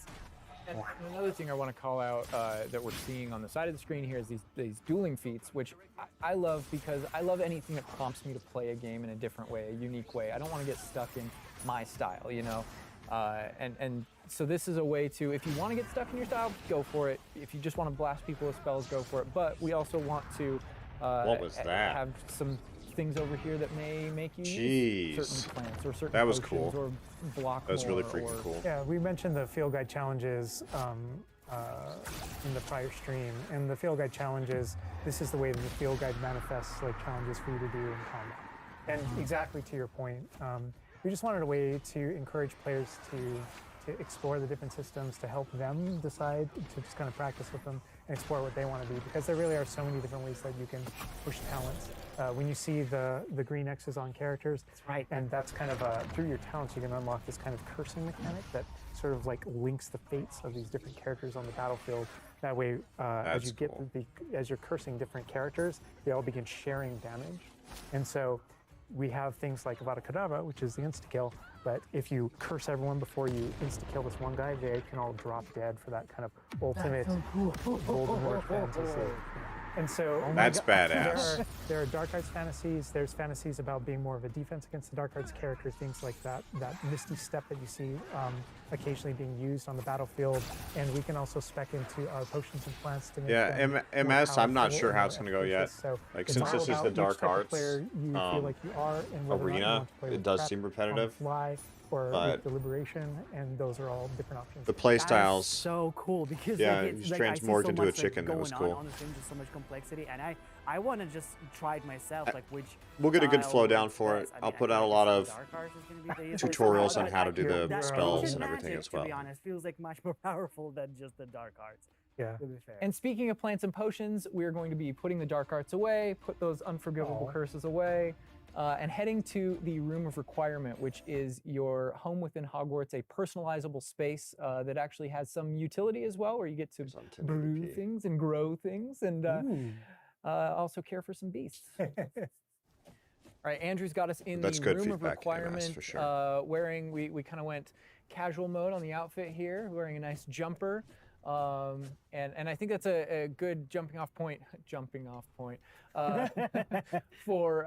And another thing I want to call out that we're seeing on the side of the screen here is these dueling feats, which I love because I love anything that prompts me to play a game in a different way, a unique way. I don't want to get stuck in my style, you know? And so this is a way to, if you want to get stuck in your style, go for it. If you just want to blast people with spells, go for it. But we also want to What was that? have some things over here that may make you Jeez. use certain plants or certain That was potions cool. or block That was really more freaking or- cool. Yeah, we mentioned the field guide challenges in the prior stream. And the field guide challenges, this is the way that the field guide manifests like challenges for you to do in combat. And exactly to your point, we just wanted a way to encourage players to explore the different systems, to help them decide, to just kind of practice with them and explore what they want to be, because there really are so many different ways that you can push talents. When you see the green X's on characters, that's right, and that's kind of through your talents you can unlock this kind of cursing mechanic that sort of like links the fates of these different characters on the battlefield. That way, as you get as you're cursing different characters, they all begin sharing damage, and so we have things like Avada Kedavra, which is the insta-kill, but if you curse everyone before you insta-kill this one guy, they can all drop dead for that kind of ultimate Voldemort fantasy. And so that's badass. There are dark arts fantasies. There's fantasies about being more of a defense against the dark arts characters, things like that misty step that you see occasionally being used on the battlefield. And we can also spec into our potions and plants to make them MS, I'm not sure how it's going to go yet. So like, since this is the dark arts you feel like you are, and arena, it does seem repetitive. Or with deliberation, and those are all different options. The play styles, so cool because he's transformed into a chicken. That was cool. On the stream, just so much complexity, and I want to just try it myself. Like which we'll get a good flow down for it. I'll put out a lot of tutorials on how to do the spells and everything as well. To be honest, feels like much more powerful than just the dark arts. Yeah. To be fair. And speaking of plants and potions, we're going to be putting the dark arts away, put those unforgivable curses away. And heading to the Room of Requirement, which is your home within Hogwarts, a personalizable space that actually has some utility as well, where you get to brew things and grow things and also care for some beasts. All right, Andrew's got us in the Room of Requirement, for sure. wearing, we kind of went casual mode on the outfit here, wearing a nice jumper. And I think that's a good jumping off point for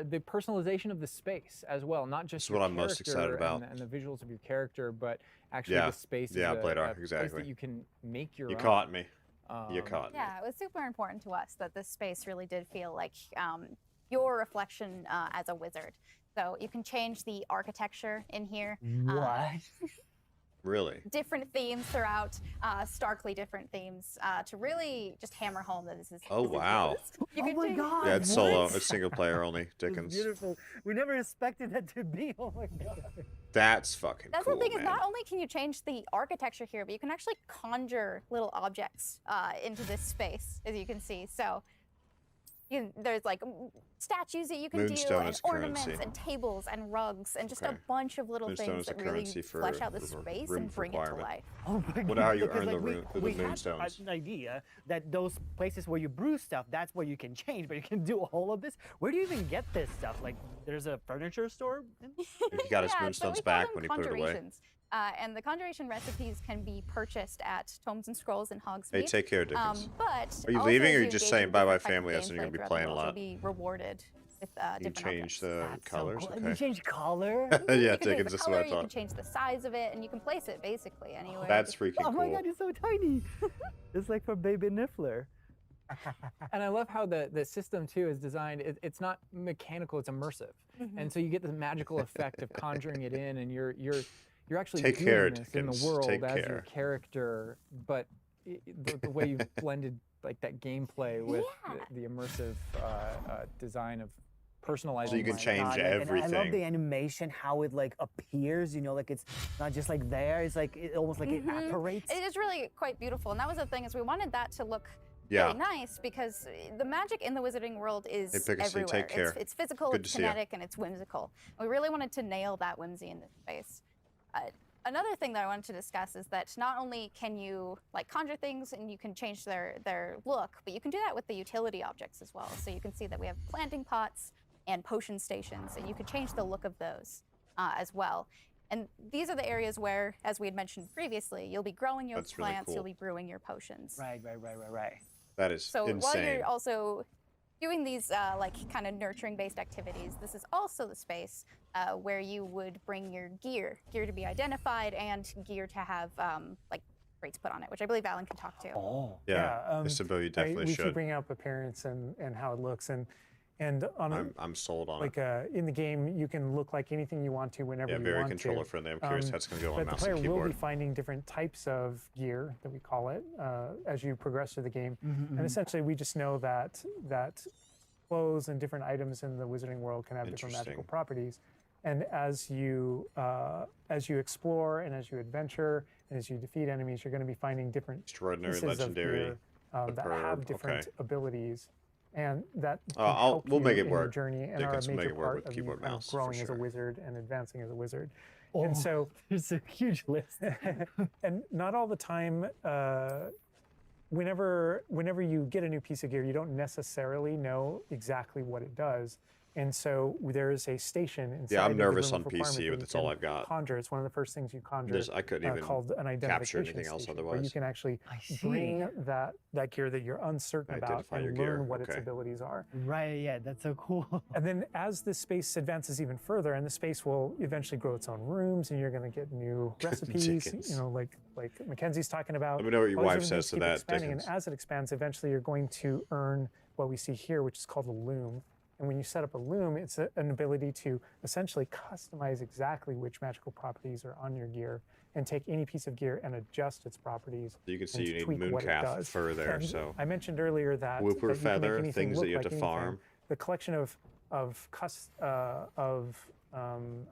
the personalization of the space as well, not just what I'm most excited about and the visuals of your character, but actually the space is a place that you can make your own. You caught me. You caught me. Yeah, it was super important to us that this space really did feel like your reflection as a wizard. So you can change the architecture in here. What? Really? Different themes throughout, starkly different themes, to really just hammer home that this is. Oh wow! Oh my god! Yeah, it's solo. It's single player only. Dickens. Beautiful. We never expected that to be. Oh my god. That's fucking. That's cool, the thing man. is, not only can you change the architecture here, but you can actually conjure little objects into this space, as you can see. So. There's like statues that you can do, and ornaments and tables and rugs and just a bunch of little things that really flesh out the space and bring it to life. Oh my god! What are you earn like the moonstones? Had an idea that those places where you brew stuff, that's where you can change, but you can do all of this. Where do you even get this stuff? Like, there's a furniture store? He got his moonstones back when he put it away. And the conjuration recipes can be purchased at Tomes and Scrolls in Hogsmeade. Hey, take care, Dickens. But are you leaving, or are you just saying bye-bye family? That's when you're gonna be playing a lot. Be rewarded with you different change the colors. So cool. Okay. You change color? Yeah, Dickens. That's what I You thought. can change the size of it, and you can place it basically anywhere. That's freaking cool. Oh my god, it's so tiny. It's like for Baby Niffler. And I love how the system too is designed. It's not mechanical; it's immersive, and so you get the magical effect of conjuring it in, and you're actually doing this in the world as your character, but the way you've blended like that gameplay with the immersive design of personalizing. So you can change everything. And I love the animation, how it like appears. You know, like it's not just like there. It's like it almost like it apparates. It is really quite beautiful, and that was the thing, is we wanted that to look really nice, because the magic in the wizarding world is everywhere. Take care. It's physical, it's kinetic, and it's whimsical. We really wanted to nail that whimsy in this space. Another thing that I wanted to discuss is that not only can you like conjure things and you can change their look, but you can do that with the utility objects as well. So you can see that we have planting pots and potion stations, and you can change the look of those as well. And these are the areas where, as we had mentioned previously, you'll be growing your plants, you'll be brewing your potions. Right. That is insane. While you're also doing these like kind of nurturing based activities, this is also the space where you would bring your gear to be identified, and gear to have like rates put on it, which I believe Alan can talk to. Oh, yeah. Isabel, you definitely we should. should bring up appearance and how it looks, and And on I'm sold on like it. In the game, you can look like anything you want to whenever you want to. Yeah, very controller friendly. I'm curious how it's going to go on but mouse the player and keyboard. will be finding different types of gear that we call it as you progress through the game. And essentially, we just know that clothes and different items in the wizarding world can have different magical properties. And as you explore and as you adventure and as you defeat enemies, you're going to be finding different extraordinary, pieces legendary, of gear, that have different abilities. And that we'll make it work. Journey and Yeah, are a we'll make major it work part with of keyboard, you kind of mouse, for growing as a sure. wizard and advancing as a wizard. Oh, and so there's a huge list. and not all the time. Whenever you get a new piece of gear, you don't necessarily know exactly what it does. And so there is a station inside. Yeah, I'm of the nervous room on of requirement PC, that but you that's all can I've got. Conjure. It's one of the first things you conjure. I couldn't even called an capture identification anything else station, where otherwise. you can actually bring that gear that you're uncertain about Identify your and gear, learn what its okay. abilities are. Right, yeah, that's so cool. And then as the space advances even further, and the space will eventually grow its own rooms, and you're going to get new recipes, Dickens. you know, like Mackenzie's talking about. Let me know what your all these wife different says things to keep that, expanding, Dickens. and as it expands, eventually you're going to earn what we see here, which is called a loom. And when you set up a loom, it's an ability to essentially customize exactly which magical properties are on your gear and take any piece of gear and adjust its properties. So you can see and you need tweak what it mooncalf does. fur there, And so. I mentioned earlier that Whooper you can make feather, anything things that look you have like to anything. farm. The collection of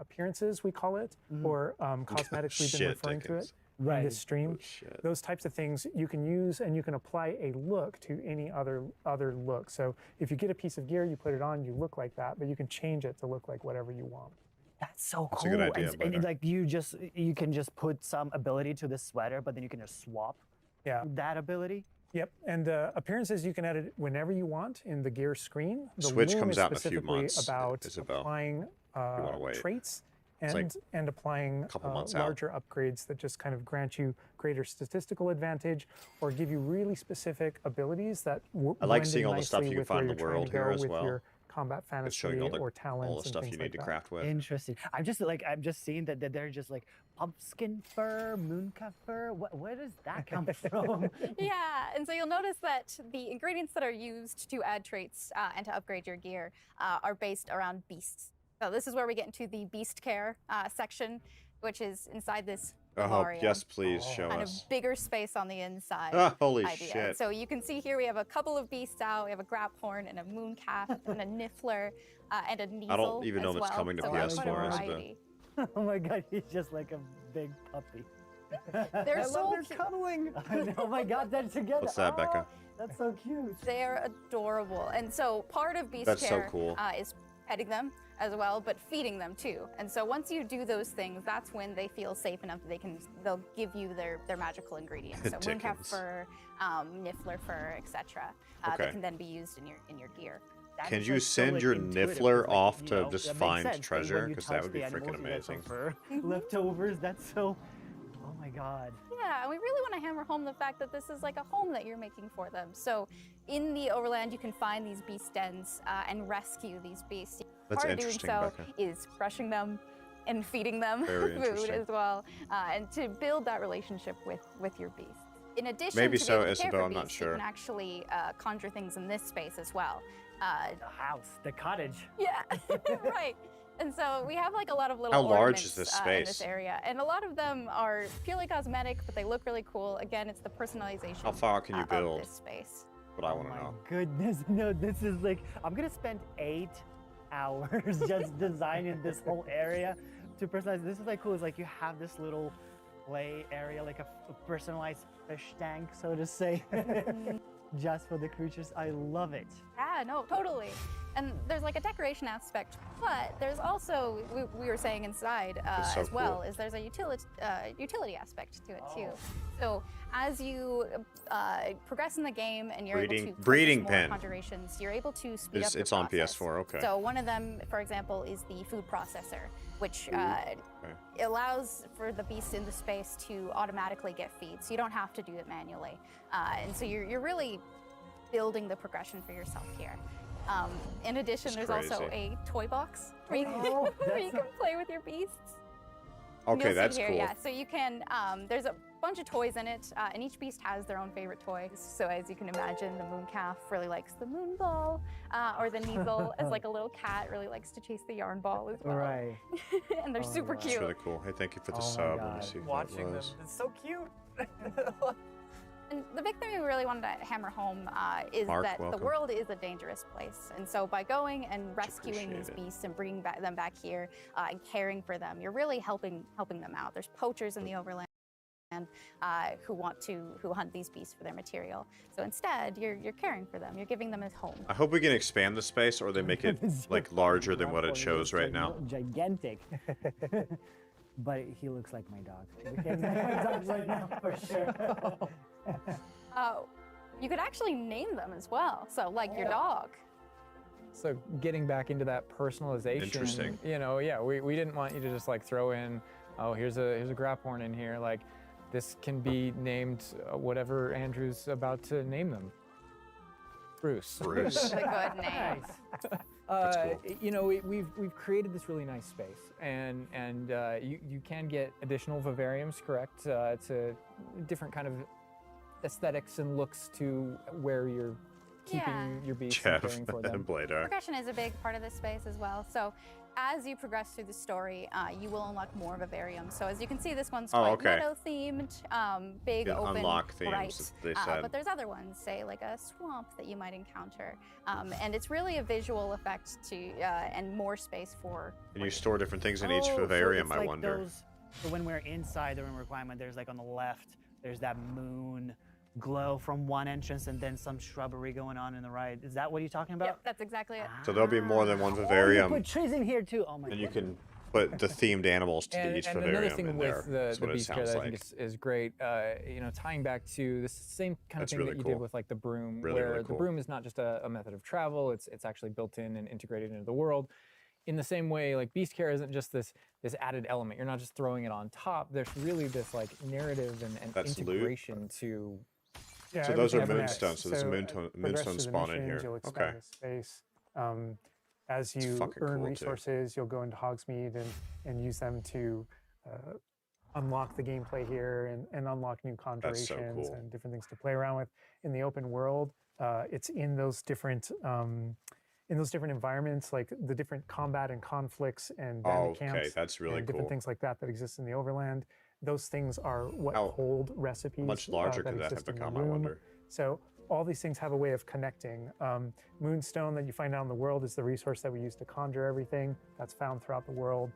appearances, we call it, or cosmetics, we've been Shit, referring to Dickens. it in this stream. Shit. Those types of things you can use, and you can apply a look to any other look. So if you get a piece of gear, you put it on, you look like that, but you can change it to look like whatever you want. That's so That's cool. a good idea, and Blair. like you can just put some ability to the sweater, but then you can just swap that ability. Yep, and appearances you can edit whenever you want in the gear screen. The Switch loom comes is out in a few specifically months, about Isabel. applying wanna wait. traits It's like and applying couple months out. larger upgrades that just kind of grant you greater statistical advantage or give you really specific abilities that I like blend seeing in all the stuff nicely you can with find where in the you're trying world to here go as with well. your combat It's fantasy showing or talents all the stuff and you things need to like craft with. Interesting. I'm just seeing that they're just like pumpkin fur, mooncalf fur. Where does that come from? Yeah, and so you'll notice that the ingredients that are used to add traits and to upgrade your gear are based around beasts. So this is where we get into the beast care section, which is inside this Solarium. Yes, please show kind us. of bigger space on the inside. Ah, holy idea. shit. So you can see here we have a couple of beasts out. We have a graphorn and a mooncalf and a niffler and a Kneasel I don't even know as if it's well. coming to So we have quite a PS4, is it? variety. Oh my god, he's just like a big puppy. They're I so love their cute. cuddling. I know, oh my god, they're together. What's that, Becca? That's so cute. They're adorable. And so part of beast That's so care cool. is petting them as well, but feeding them too. And so once you do those things, that's when they feel safe enough that they'll give you their magical ingredients. So mooncalf Dickens. fur, niffler fur, etc. Okay. That can then be used in your gear. Can you send your Niffler off to just find treasure? Because that would be freaking amazing. Leftovers, that's so. Oh my god. Yeah, and we really want to hammer home the fact that this is like a home that you're making for them. So in the overland, you can find these beast dens and rescue these beasts. That's Part of doing interesting, so Becca. is crushing them and feeding them Very food interesting. as well, and to build that relationship with your beast. In addition Maybe to so, being able to care Isabel, for I'm not beasts, sure. you can actually conjure things in this space as well. The house, the cottage. Yeah, right. And so we have like a lot of little How large ornaments, is this in space? this area, and a lot of them are purely cosmetic, but they look really cool. Again, it's the personalization. How far can you of build? this space. What I want to know. Goodness, no, this is like, I'm gonna spend 8 hours just designing this whole area to personalize. This is like cool, it's like you have this little play area, like a personalized fish tank, so to say, just for the creatures. I love it. Yeah, no, totally. And there's like a decoration aspect, but there's also, we were saying inside That's so as well, cool. is there's a utility aspect to it too. So as you progress in the game and you're able to Breeding purchase more pen. conjurations, you're able to speed up your It's on process. PS4, okay. So one of them, for example, is the food processor, which allows for the beasts in the space to automatically get feed, so you don't have to do it manually. And so you're really building the progression for yourself here. In addition, That's there's also crazy. a toy box where you, where you can play with your beasts. Okay, You'll see that's here, cool. Yeah, so you can, there's bunch of toys in it, and each beast has their own favorite toy. So as you can imagine, the moon calf really likes the moon ball, or the Kneazle, as like a little cat, really likes to chase the yarn ball as well. Right. And they're super cute. That's really cool. Hey, thank you for the sub. Let me see who that Watching them, was. it's so cute. And the big thing we really wanted to hammer home is Mark, that welcome. the world is a dangerous place. And so by going and rescuing these beasts and bringing them back here and caring for them, you're really helping them out. There's poachers in the overland who hunt these beasts for their material. So instead, you're caring for them. You're giving them a home. I hope we can expand the space, or they make it like larger than what it shows right now. Gigantic. But he looks like my dog. He looks like my dog right now, for sure. You could actually name them as well. So like your dog. So getting back into that personalization. Interesting. You know, yeah, we didn't want you to just like throw in, oh, here's a Graphorn in here. Like, this can be named whatever Andrew's about to name them. Bruce. Bruce. That's a good name. That's cool. You know, we've created this really nice space, and you can get additional vivariums, correct, to different kind of aesthetics and looks to where you're keeping your beasts and caring for them. Progression is a big part of this space as well. So as you progress through the story, you will unlock more vivariums. So as you can see, this one's quite meadow-themed, big, open, unlock themes, bright. they said. But there's other ones, say like a swamp that you might encounter. And it's really a visual effect to and more space for. And you store different things in each vivarium, so I wonder. So when we're inside the room requirement, there's like on the left, there's that moon glow from one entrance and then some shrubbery going on in the right. Is that what you're talking about? Yep, that's exactly it. So there'll be more than one Oh, you vivarium. put trees in here too. Oh my god. And you can put the themed animals to each And vivarium another thing in with there. the beast care that I think is great, you know, tying back to the same kind of thing that you did with like the broom, where the broom is not just a method of travel, it's actually built in and integrated into the world. In the same way, like beast care isn't just this added element. You're not just throwing it on top. There's really this like narrative and integration to. Yeah, so those are everything moonstones. So there's a moonstone spawn in here. You'll expand the space. As you earn resources, you'll go into Hogsmeade and use them to unlock the gameplay here and unlock new conjurations and different things to play around with. In the open world, it's in those different environments, like the different combat and conflicts and bandit camps. That's really and different things like that exist in the overland. Those things are what hold recipes. Much larger that could that have exist in the become, I room. wonder. So all these things have a way of connecting. Moonstone that you find out in the world is the resource that we use to conjure everything. That's found throughout the world.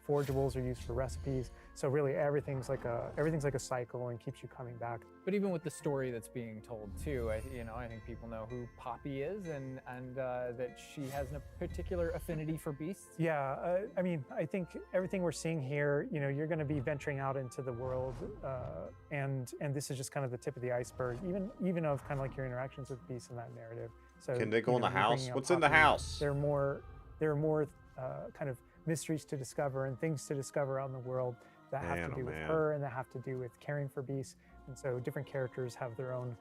Forageables are used for recipes. So really everything's like a cycle and keeps you coming back. But even with the story that's being told too, I think people know who Poppy is and that she has a particular affinity for beasts. Yeah, I mean, I think everything we're seeing here, you know, you're going to be venturing out into the world, and this is just kind of the tip of the iceberg, even of kind of like your interactions with beasts in that narrative. So can they go in the you're house? bringing up What's in the Poppy. house? There are more kind of mysteries to discover and things to discover out in the world that have to do with her and that have to do with caring for beasts. And so different characters have their own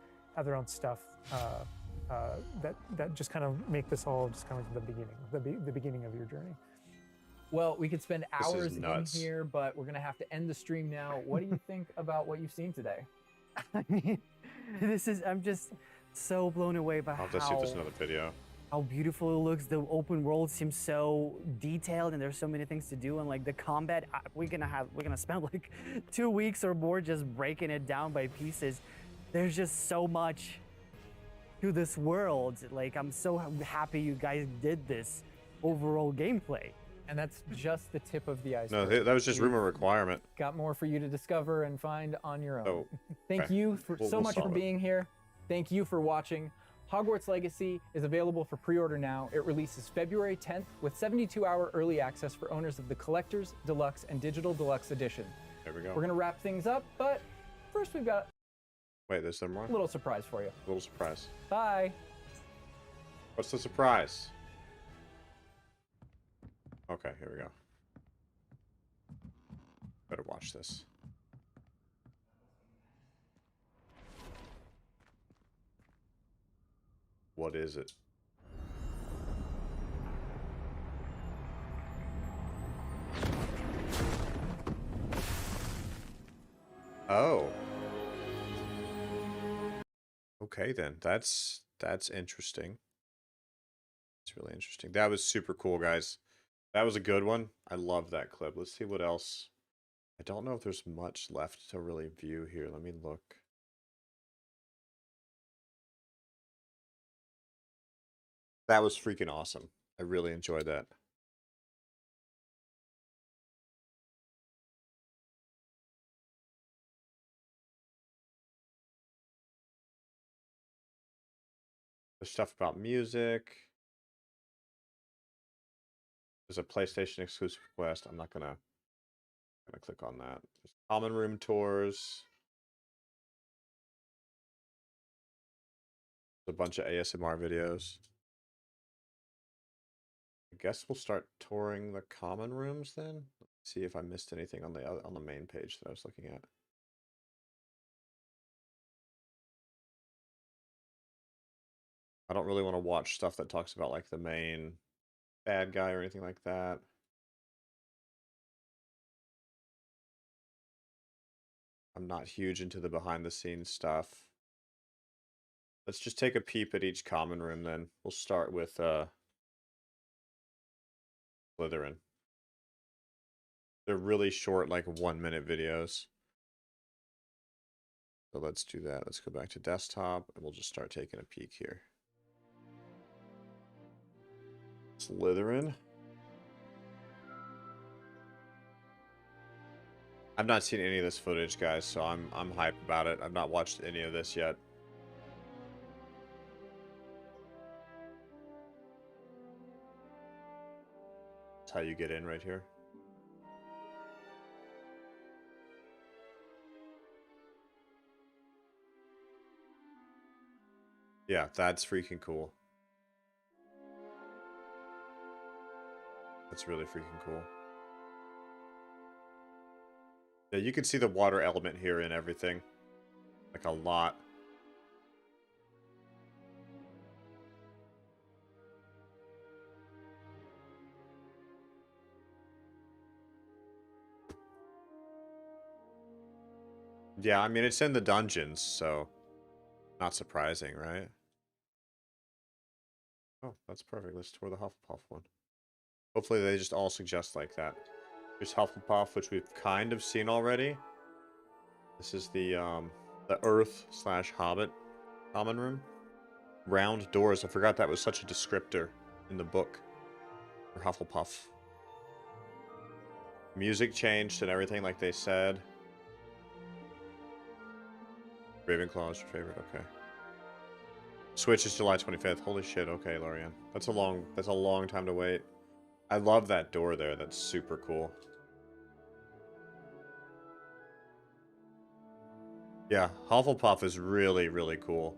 stuff that just kind of make this all just kind of like the beginning of your journey. Well, we could spend hours in here, but we're gonna have to end the stream now. What do you think about what you've seen today? I mean, I'm just so blown away by I'll have to see if there's another video. How beautiful it looks. The open world seems so detailed and there's so many things to do, and like the combat, we're gonna spend like 2 weeks or more just breaking it down by pieces. There's just so much to this world. Like, I'm so happy you guys did this overall gameplay. And that's just the tip of the iceberg. No, that was just rumor requirement. Got more for you to discover and find on your own. Oh, Thank you so much for being here. Thank you for watching. Hogwarts Legacy is available for pre-order now. It releases February 10th with 72-hour early access for owners of the Collector's, Deluxe, and Digital Deluxe Edition. There we go. We're gonna wrap things up, but first we've got Wait, there's some more? a little surprise for you. A little surprise. Bye. What's the surprise? Okay, here we go. Better watch this. What is it? Oh. Okay, then. That's interesting. It's really interesting. That was super cool, guys. That was a good one. I love that clip. Let's see what else. I don't know if there's much left to really view here. Let me look. That was freaking awesome. I really enjoyed that. There's stuff about music. There's a PlayStation exclusive quest. I'm not gonna click on that. There's common room tours. There's a bunch of ASMR videos. I guess we'll start touring the common rooms then. Let's see if I missed anything on the main page that I was looking at. I don't really want to watch stuff that talks about like the main bad guy or anything like that. I'm not huge into the behind the scenes stuff. Let's just take a peep at each common room then. We'll start with Slytherin. They're really short, like 1-minute videos. So let's do that. Let's go back to desktop and we'll just start taking a peek here. Slytherin. I've not seen any of this footage, guys, so I'm hyped about it. I've not watched any of this yet. That's how you get in right here. Yeah, that's freaking cool. That's really freaking cool. Yeah, you can see the water element here and everything. Like a lot. Yeah, I mean, it's in the dungeons, so not surprising, right? Oh, that's perfect. Let's tour the Hufflepuff one. Hopefully they just all suggest like that. Here's Hufflepuff, which we've kind of seen already. This is the Earth/Hobbit common room. Round doors. I forgot that was such a descriptor in the book for Hufflepuff. Music changed and everything like they said. Ravenclaw is your favorite, okay. Switch is July 25th. Holy shit, okay, Lorian. That's a long time to wait. I love that door there. That's super cool. Yeah, Hufflepuff is really, really cool.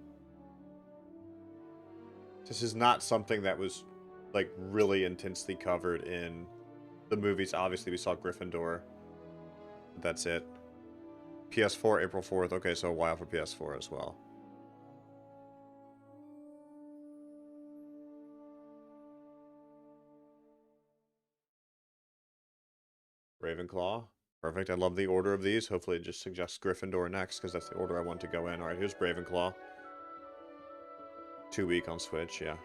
This is not something that was, like, really intensely covered in the movies. Obviously, we saw Gryffindor. That's it. PS4, April 4th. Okay, so a while for PS4 as well. Ravenclaw. Perfect. I love the order of these. Hopefully it just suggests Gryffindor next, because that's the order I want to go in. Alright, here's Ravenclaw. 2 week on Switch, yeah.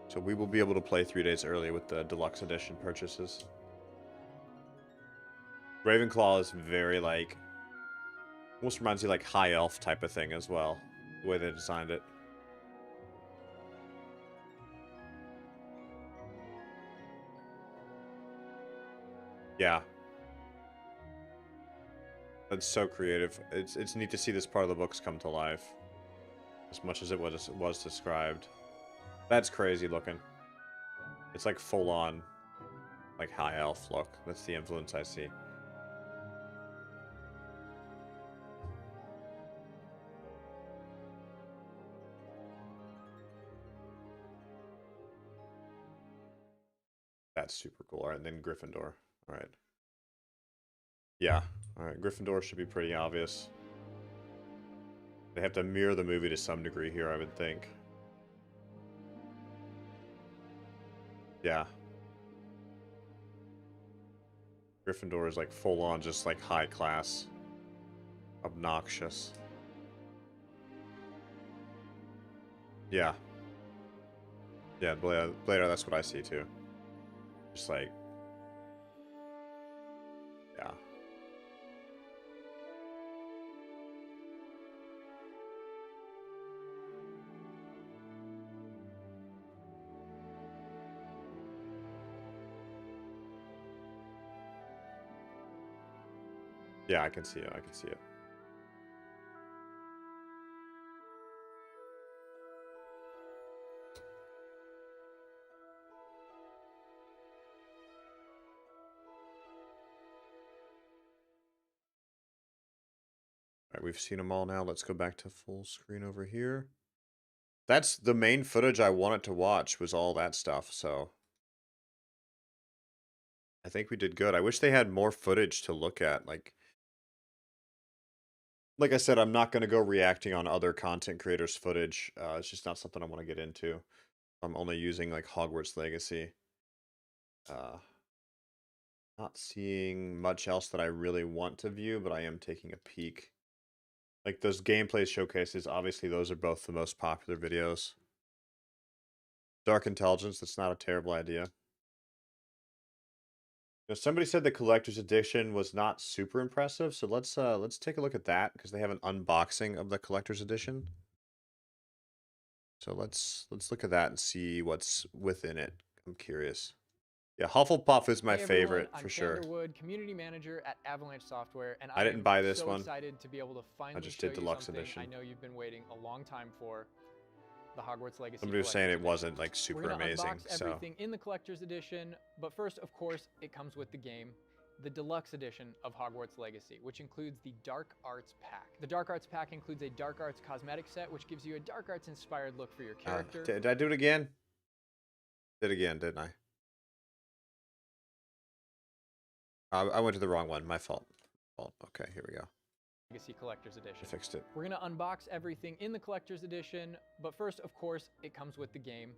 So we will be able to play 3 days early with the deluxe edition purchases. Ravenclaw is very, like, almost reminds you like high elf type of thing as well, the way they designed it. Yeah. That's so creative. It's neat to see this part of the books come to life. As much as it was described. That's crazy looking. It's like full on, like high elf look. That's the influence I see. That's super cool. Alright, and then Gryffindor. Alright. Yeah. Alright, Gryffindor should be pretty obvious. They have to mirror the movie to some degree here, I would think. Yeah. Gryffindor is like full on, just like high class. Obnoxious. Yeah. Yeah, Blader, that's what I see too. Just like, yeah. Yeah, I can see it. I can see it. All right, we've seen them all now. Let's go back to full screen over here. That's the main footage I wanted to watch, was all that stuff, so I think we did good. I wish they had more footage to look at. Like I said, I'm not going to go reacting on other content creators' footage. It's just not something I want to get into. I'm only using like Hogwarts Legacy. Not seeing much else that I really want to view, but I am taking a peek. Like those gameplay showcases, obviously those are both the most popular videos. Dark Intelligence, that's not a terrible idea. You know, somebody said the collector's edition was not super impressive, so let's take a look at that because they have an unboxing of the collector's edition. So let's look at that and see what's within it. I'm curious. Yeah, Hufflepuff is my favorite for sure. I'm Chandler Wood, community manager at Avalanche Software, and I didn't buy this so one. Excited to be able to finally I just show did you deluxe something edition. I know you've been waiting a long time for. The Hogwarts Legacy. Somebody was saying it wasn't like super amazing. Unbox everything in the collector's edition, but first, of course, it comes with the game, the deluxe edition of Hogwarts Legacy, which includes the Dark Arts Pack. The Dark Arts Pack includes a Dark Arts cosmetic set, which gives you a Dark Arts inspired look for your character. Did I do it again? Did it again, didn't I? I went to the wrong one. My fault. Okay, here we go. Legacy Collector's Edition. I fixed it. We're going to unbox everything in the Collector's Edition, but first, of course, it comes with the game,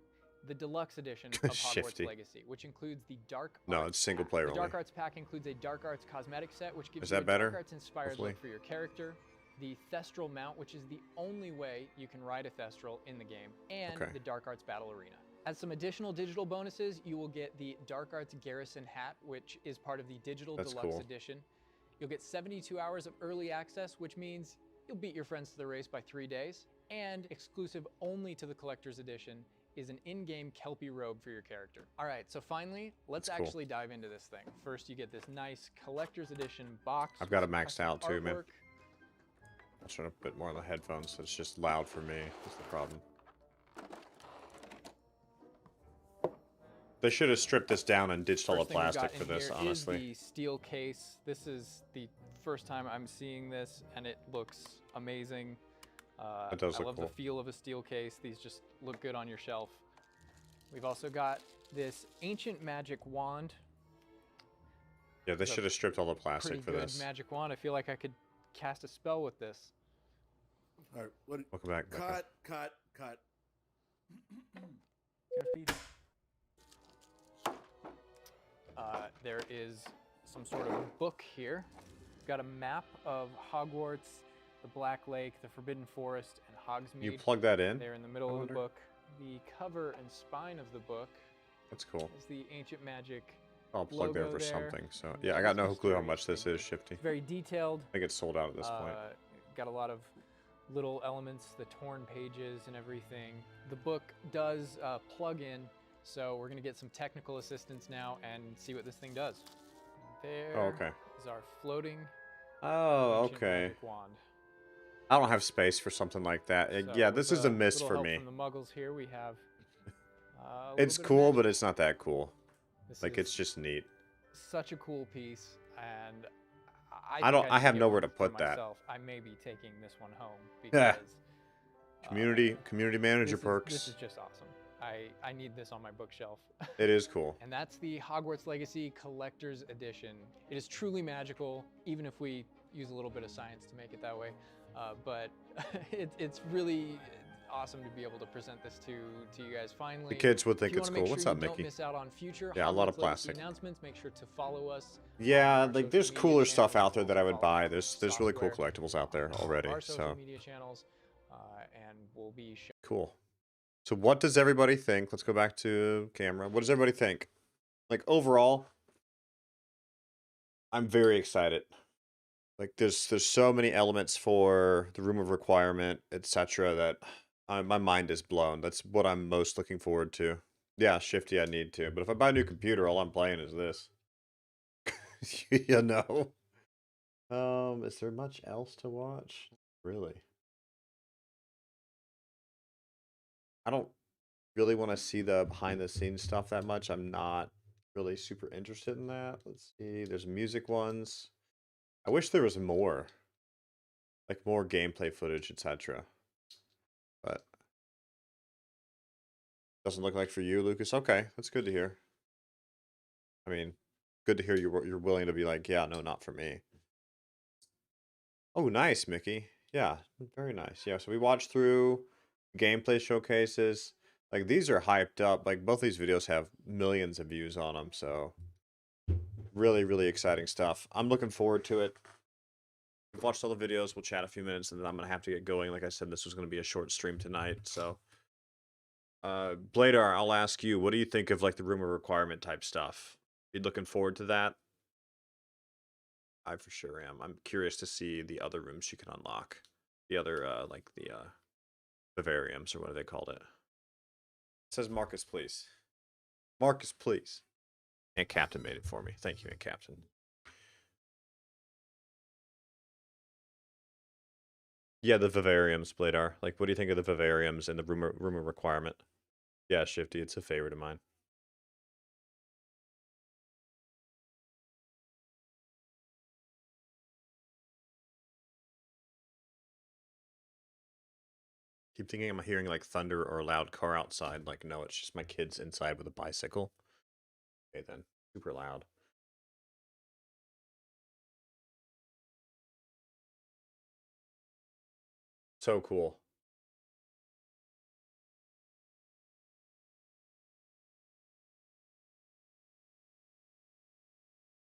the Deluxe Edition of Hogwarts Legacy, which includes the Dark Arts No, it's single player The only. Dark Arts Pack includes a Dark Arts cosmetic set, which gives Is you that a better? Dark Arts inspired Hopefully. look for your character, the Thestral mount, which is the only way you can ride a Thestral in the game, and Okay. the Dark Arts Battle Arena. As some additional digital bonuses, you will get the Dark Arts Garrison hat, which is part of the Digital That's Deluxe cool. Edition. You'll get 72 hours of early access, which means you'll beat your friends to the race by 3 days. And exclusive only to the Collector's Edition is an in-game Kelpie robe for your character. All right, so finally, let's That's cool. actually dive into this thing. First, you get this nice Collector's Edition box. I've got it with maxed custom out too, man. artwork. I'll try to put more on the headphones, so it's just loud for me. That's the problem. They should have stripped this down and ditched all the First thing we've plastic got for in this, here honestly. is the steel case. This is the first time I'm seeing this, and it looks amazing. It does I look love cool. the feel of a steel case. These just look good on your shelf. We've also got this ancient magic wand. Yeah, they It's a should have stripped all the plastic Pretty for good this. magic wand. I feel like I could cast a spell with this. All right, what? Welcome back. Becca. Cut. There is some sort of book here. We've got a map of Hogwarts, the Black Lake, the Forbidden Forest, and Hogsmeade. You plug that in? There in the middle I of wonder? the book. The cover and spine of the book That's cool. is the ancient magic I'll plug there logo for there. something. So yeah, I got no clue how much this is, Shifty. It's very detailed. I think it's sold out at this point. Got a lot of little elements, the torn pages and everything. The book does plug in, so we're gonna get some technical assistance now and see what this thing does. There Oh, okay. is our floating Oh, ancient okay. magic wand. I don't have space for something like that. So Yeah, with this is a miss little for help me. From the Muggles here, we have. A It's little bit of cool, magic. but it's not that cool. This Like, is it's just neat. Such a cool piece, and I have nowhere to put that. myself. I may be taking this one home Yeah. because Community manager perks. This is just awesome. I need this on my bookshelf. It is cool. And that's the Hogwarts Legacy Collector's Edition. It is truly magical, even if we use a little bit of science to make it that way. But it's really awesome to be able to present this to you guys finally. The kids would think If you it's wanna cool. make What's sure up, you don't Mickey? miss out on future Yeah, a lot of Hogwarts Legacy plastic. announcements, make sure to follow us. Yeah, like there's cooler stuff out there that I would buy. There's really cool collectibles out there already. Our social So media channels, and we'll be cool. So what does everybody think? Let's go back to camera. What does everybody think? Like overall, I'm very excited. Like there's so many elements for the room of requirement, etc. that my mind is blown. That's what I'm most looking forward to. Yeah, Shifty, I need to. But if I buy a new computer, all I'm playing is this. You know. Is there much else to watch? Really? I don't really want to see the behind the scenes stuff that much. I'm not really super interested in that. Let's see. There's music ones. I wish there was more. Like more gameplay footage, etc. But doesn't look like for you, Lucas. Okay, that's good to hear. I mean, good to hear you're willing to be like, yeah, no, not for me. Oh, nice, Mickey. Yeah, very nice. Yeah, so we watched through gameplay showcases. Like these are hyped up. Like both these videos have millions of views on them. So really, really exciting stuff. I'm looking forward to it. We've watched all the videos. We'll chat a few minutes and then I'm going to have to get going. Like I said, this was going to be a short stream tonight. So Bladar, I'll ask you, what do you think of like the room of requirement type stuff? You looking forward to that? I for sure am. I'm curious to see the other rooms you can unlock. The other, like the vivariums, or what do they called it? It says Marcus, please. Marcus, please. Aunt Captain made it for me. Thank you, Aunt Captain. Yeah, the vivariums, Bladar. Like, what do you think of the vivariums and the room of requirement? Yeah, Shifty, it's a favorite of mine. Keep thinking I'm hearing like thunder or a loud car outside. Like, no, it's just my kids inside with a bicycle. Okay, then. Super loud. So cool.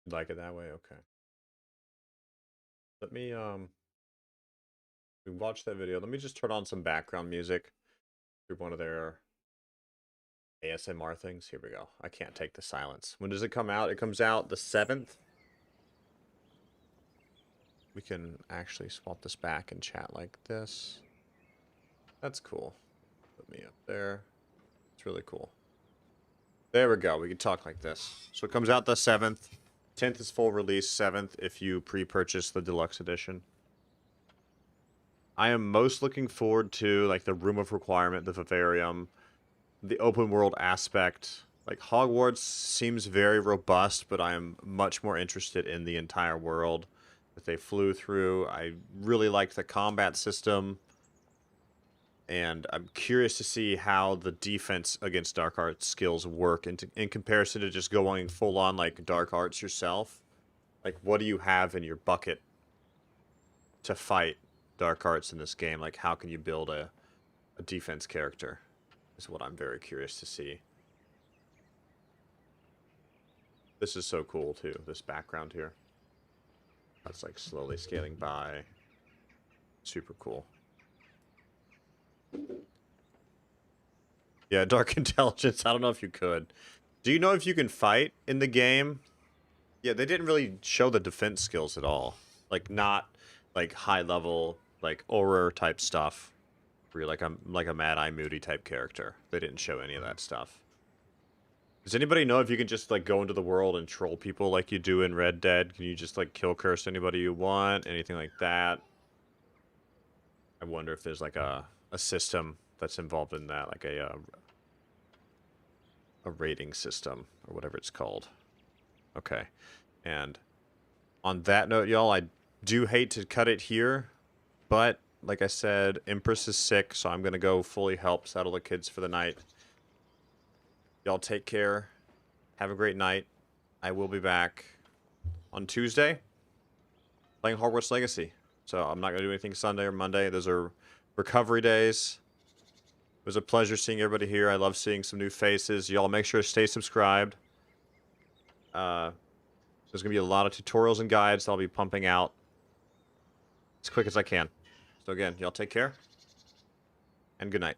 You like it that way? Okay. Let me, we watched that video. Let me just turn on some background music through one of their ASMR things. Here we go. I can't take the silence. When does it come out? It comes out the 7th. We can actually swap this back and chat like this. That's cool. Put me up there. It's really cool. There we go. We can talk like this. So it comes out the 7th. 10th is full release. 7th if you pre-purchase the deluxe edition. I am most looking forward to like the room of requirement, the vivarium, the open world aspect. Like Hogwarts seems very robust, but I am much more interested in the entire world that they flew through. I really liked the combat system, and I'm curious to see how the defense against dark arts skills work in comparison to just going full on like dark arts yourself. Like, what do you have in your bucket to fight dark arts in this game? Like, how can you build a defense character is what I'm very curious to see. This is so cool too, this background here. That's like slowly scaling by. Super cool. Yeah, Dark Intelligence. I don't know if you could. Do you know if you can fight in the game? Yeah, they didn't really show the defense skills at all. Like, not like high level, like horror type stuff. Where you're like a Mad Eye Moody type character. They didn't show any of that stuff. Does anybody know if you can just like go into the world and troll people like you do in Red Dead? Can you just like kill curse anybody you want? Anything like that? I wonder if there's like a system that's involved in that, like a rating system or whatever it's called. Okay. And on that note, y'all, I do hate to cut it here, but like I said, Empress is sick, so I'm going to go fully help settle the kids for the night. Y'all take care. Have a great night. I will be back on Tuesday playing Hogwarts Legacy. So I'm not going to do anything Sunday or Monday. Those are recovery days. It was a pleasure seeing everybody here. I love seeing some new faces. Y'all make sure to stay subscribed. There's going to be a lot of tutorials and guides I'll be pumping out as quick as I can. So again, y'all take care, and good night.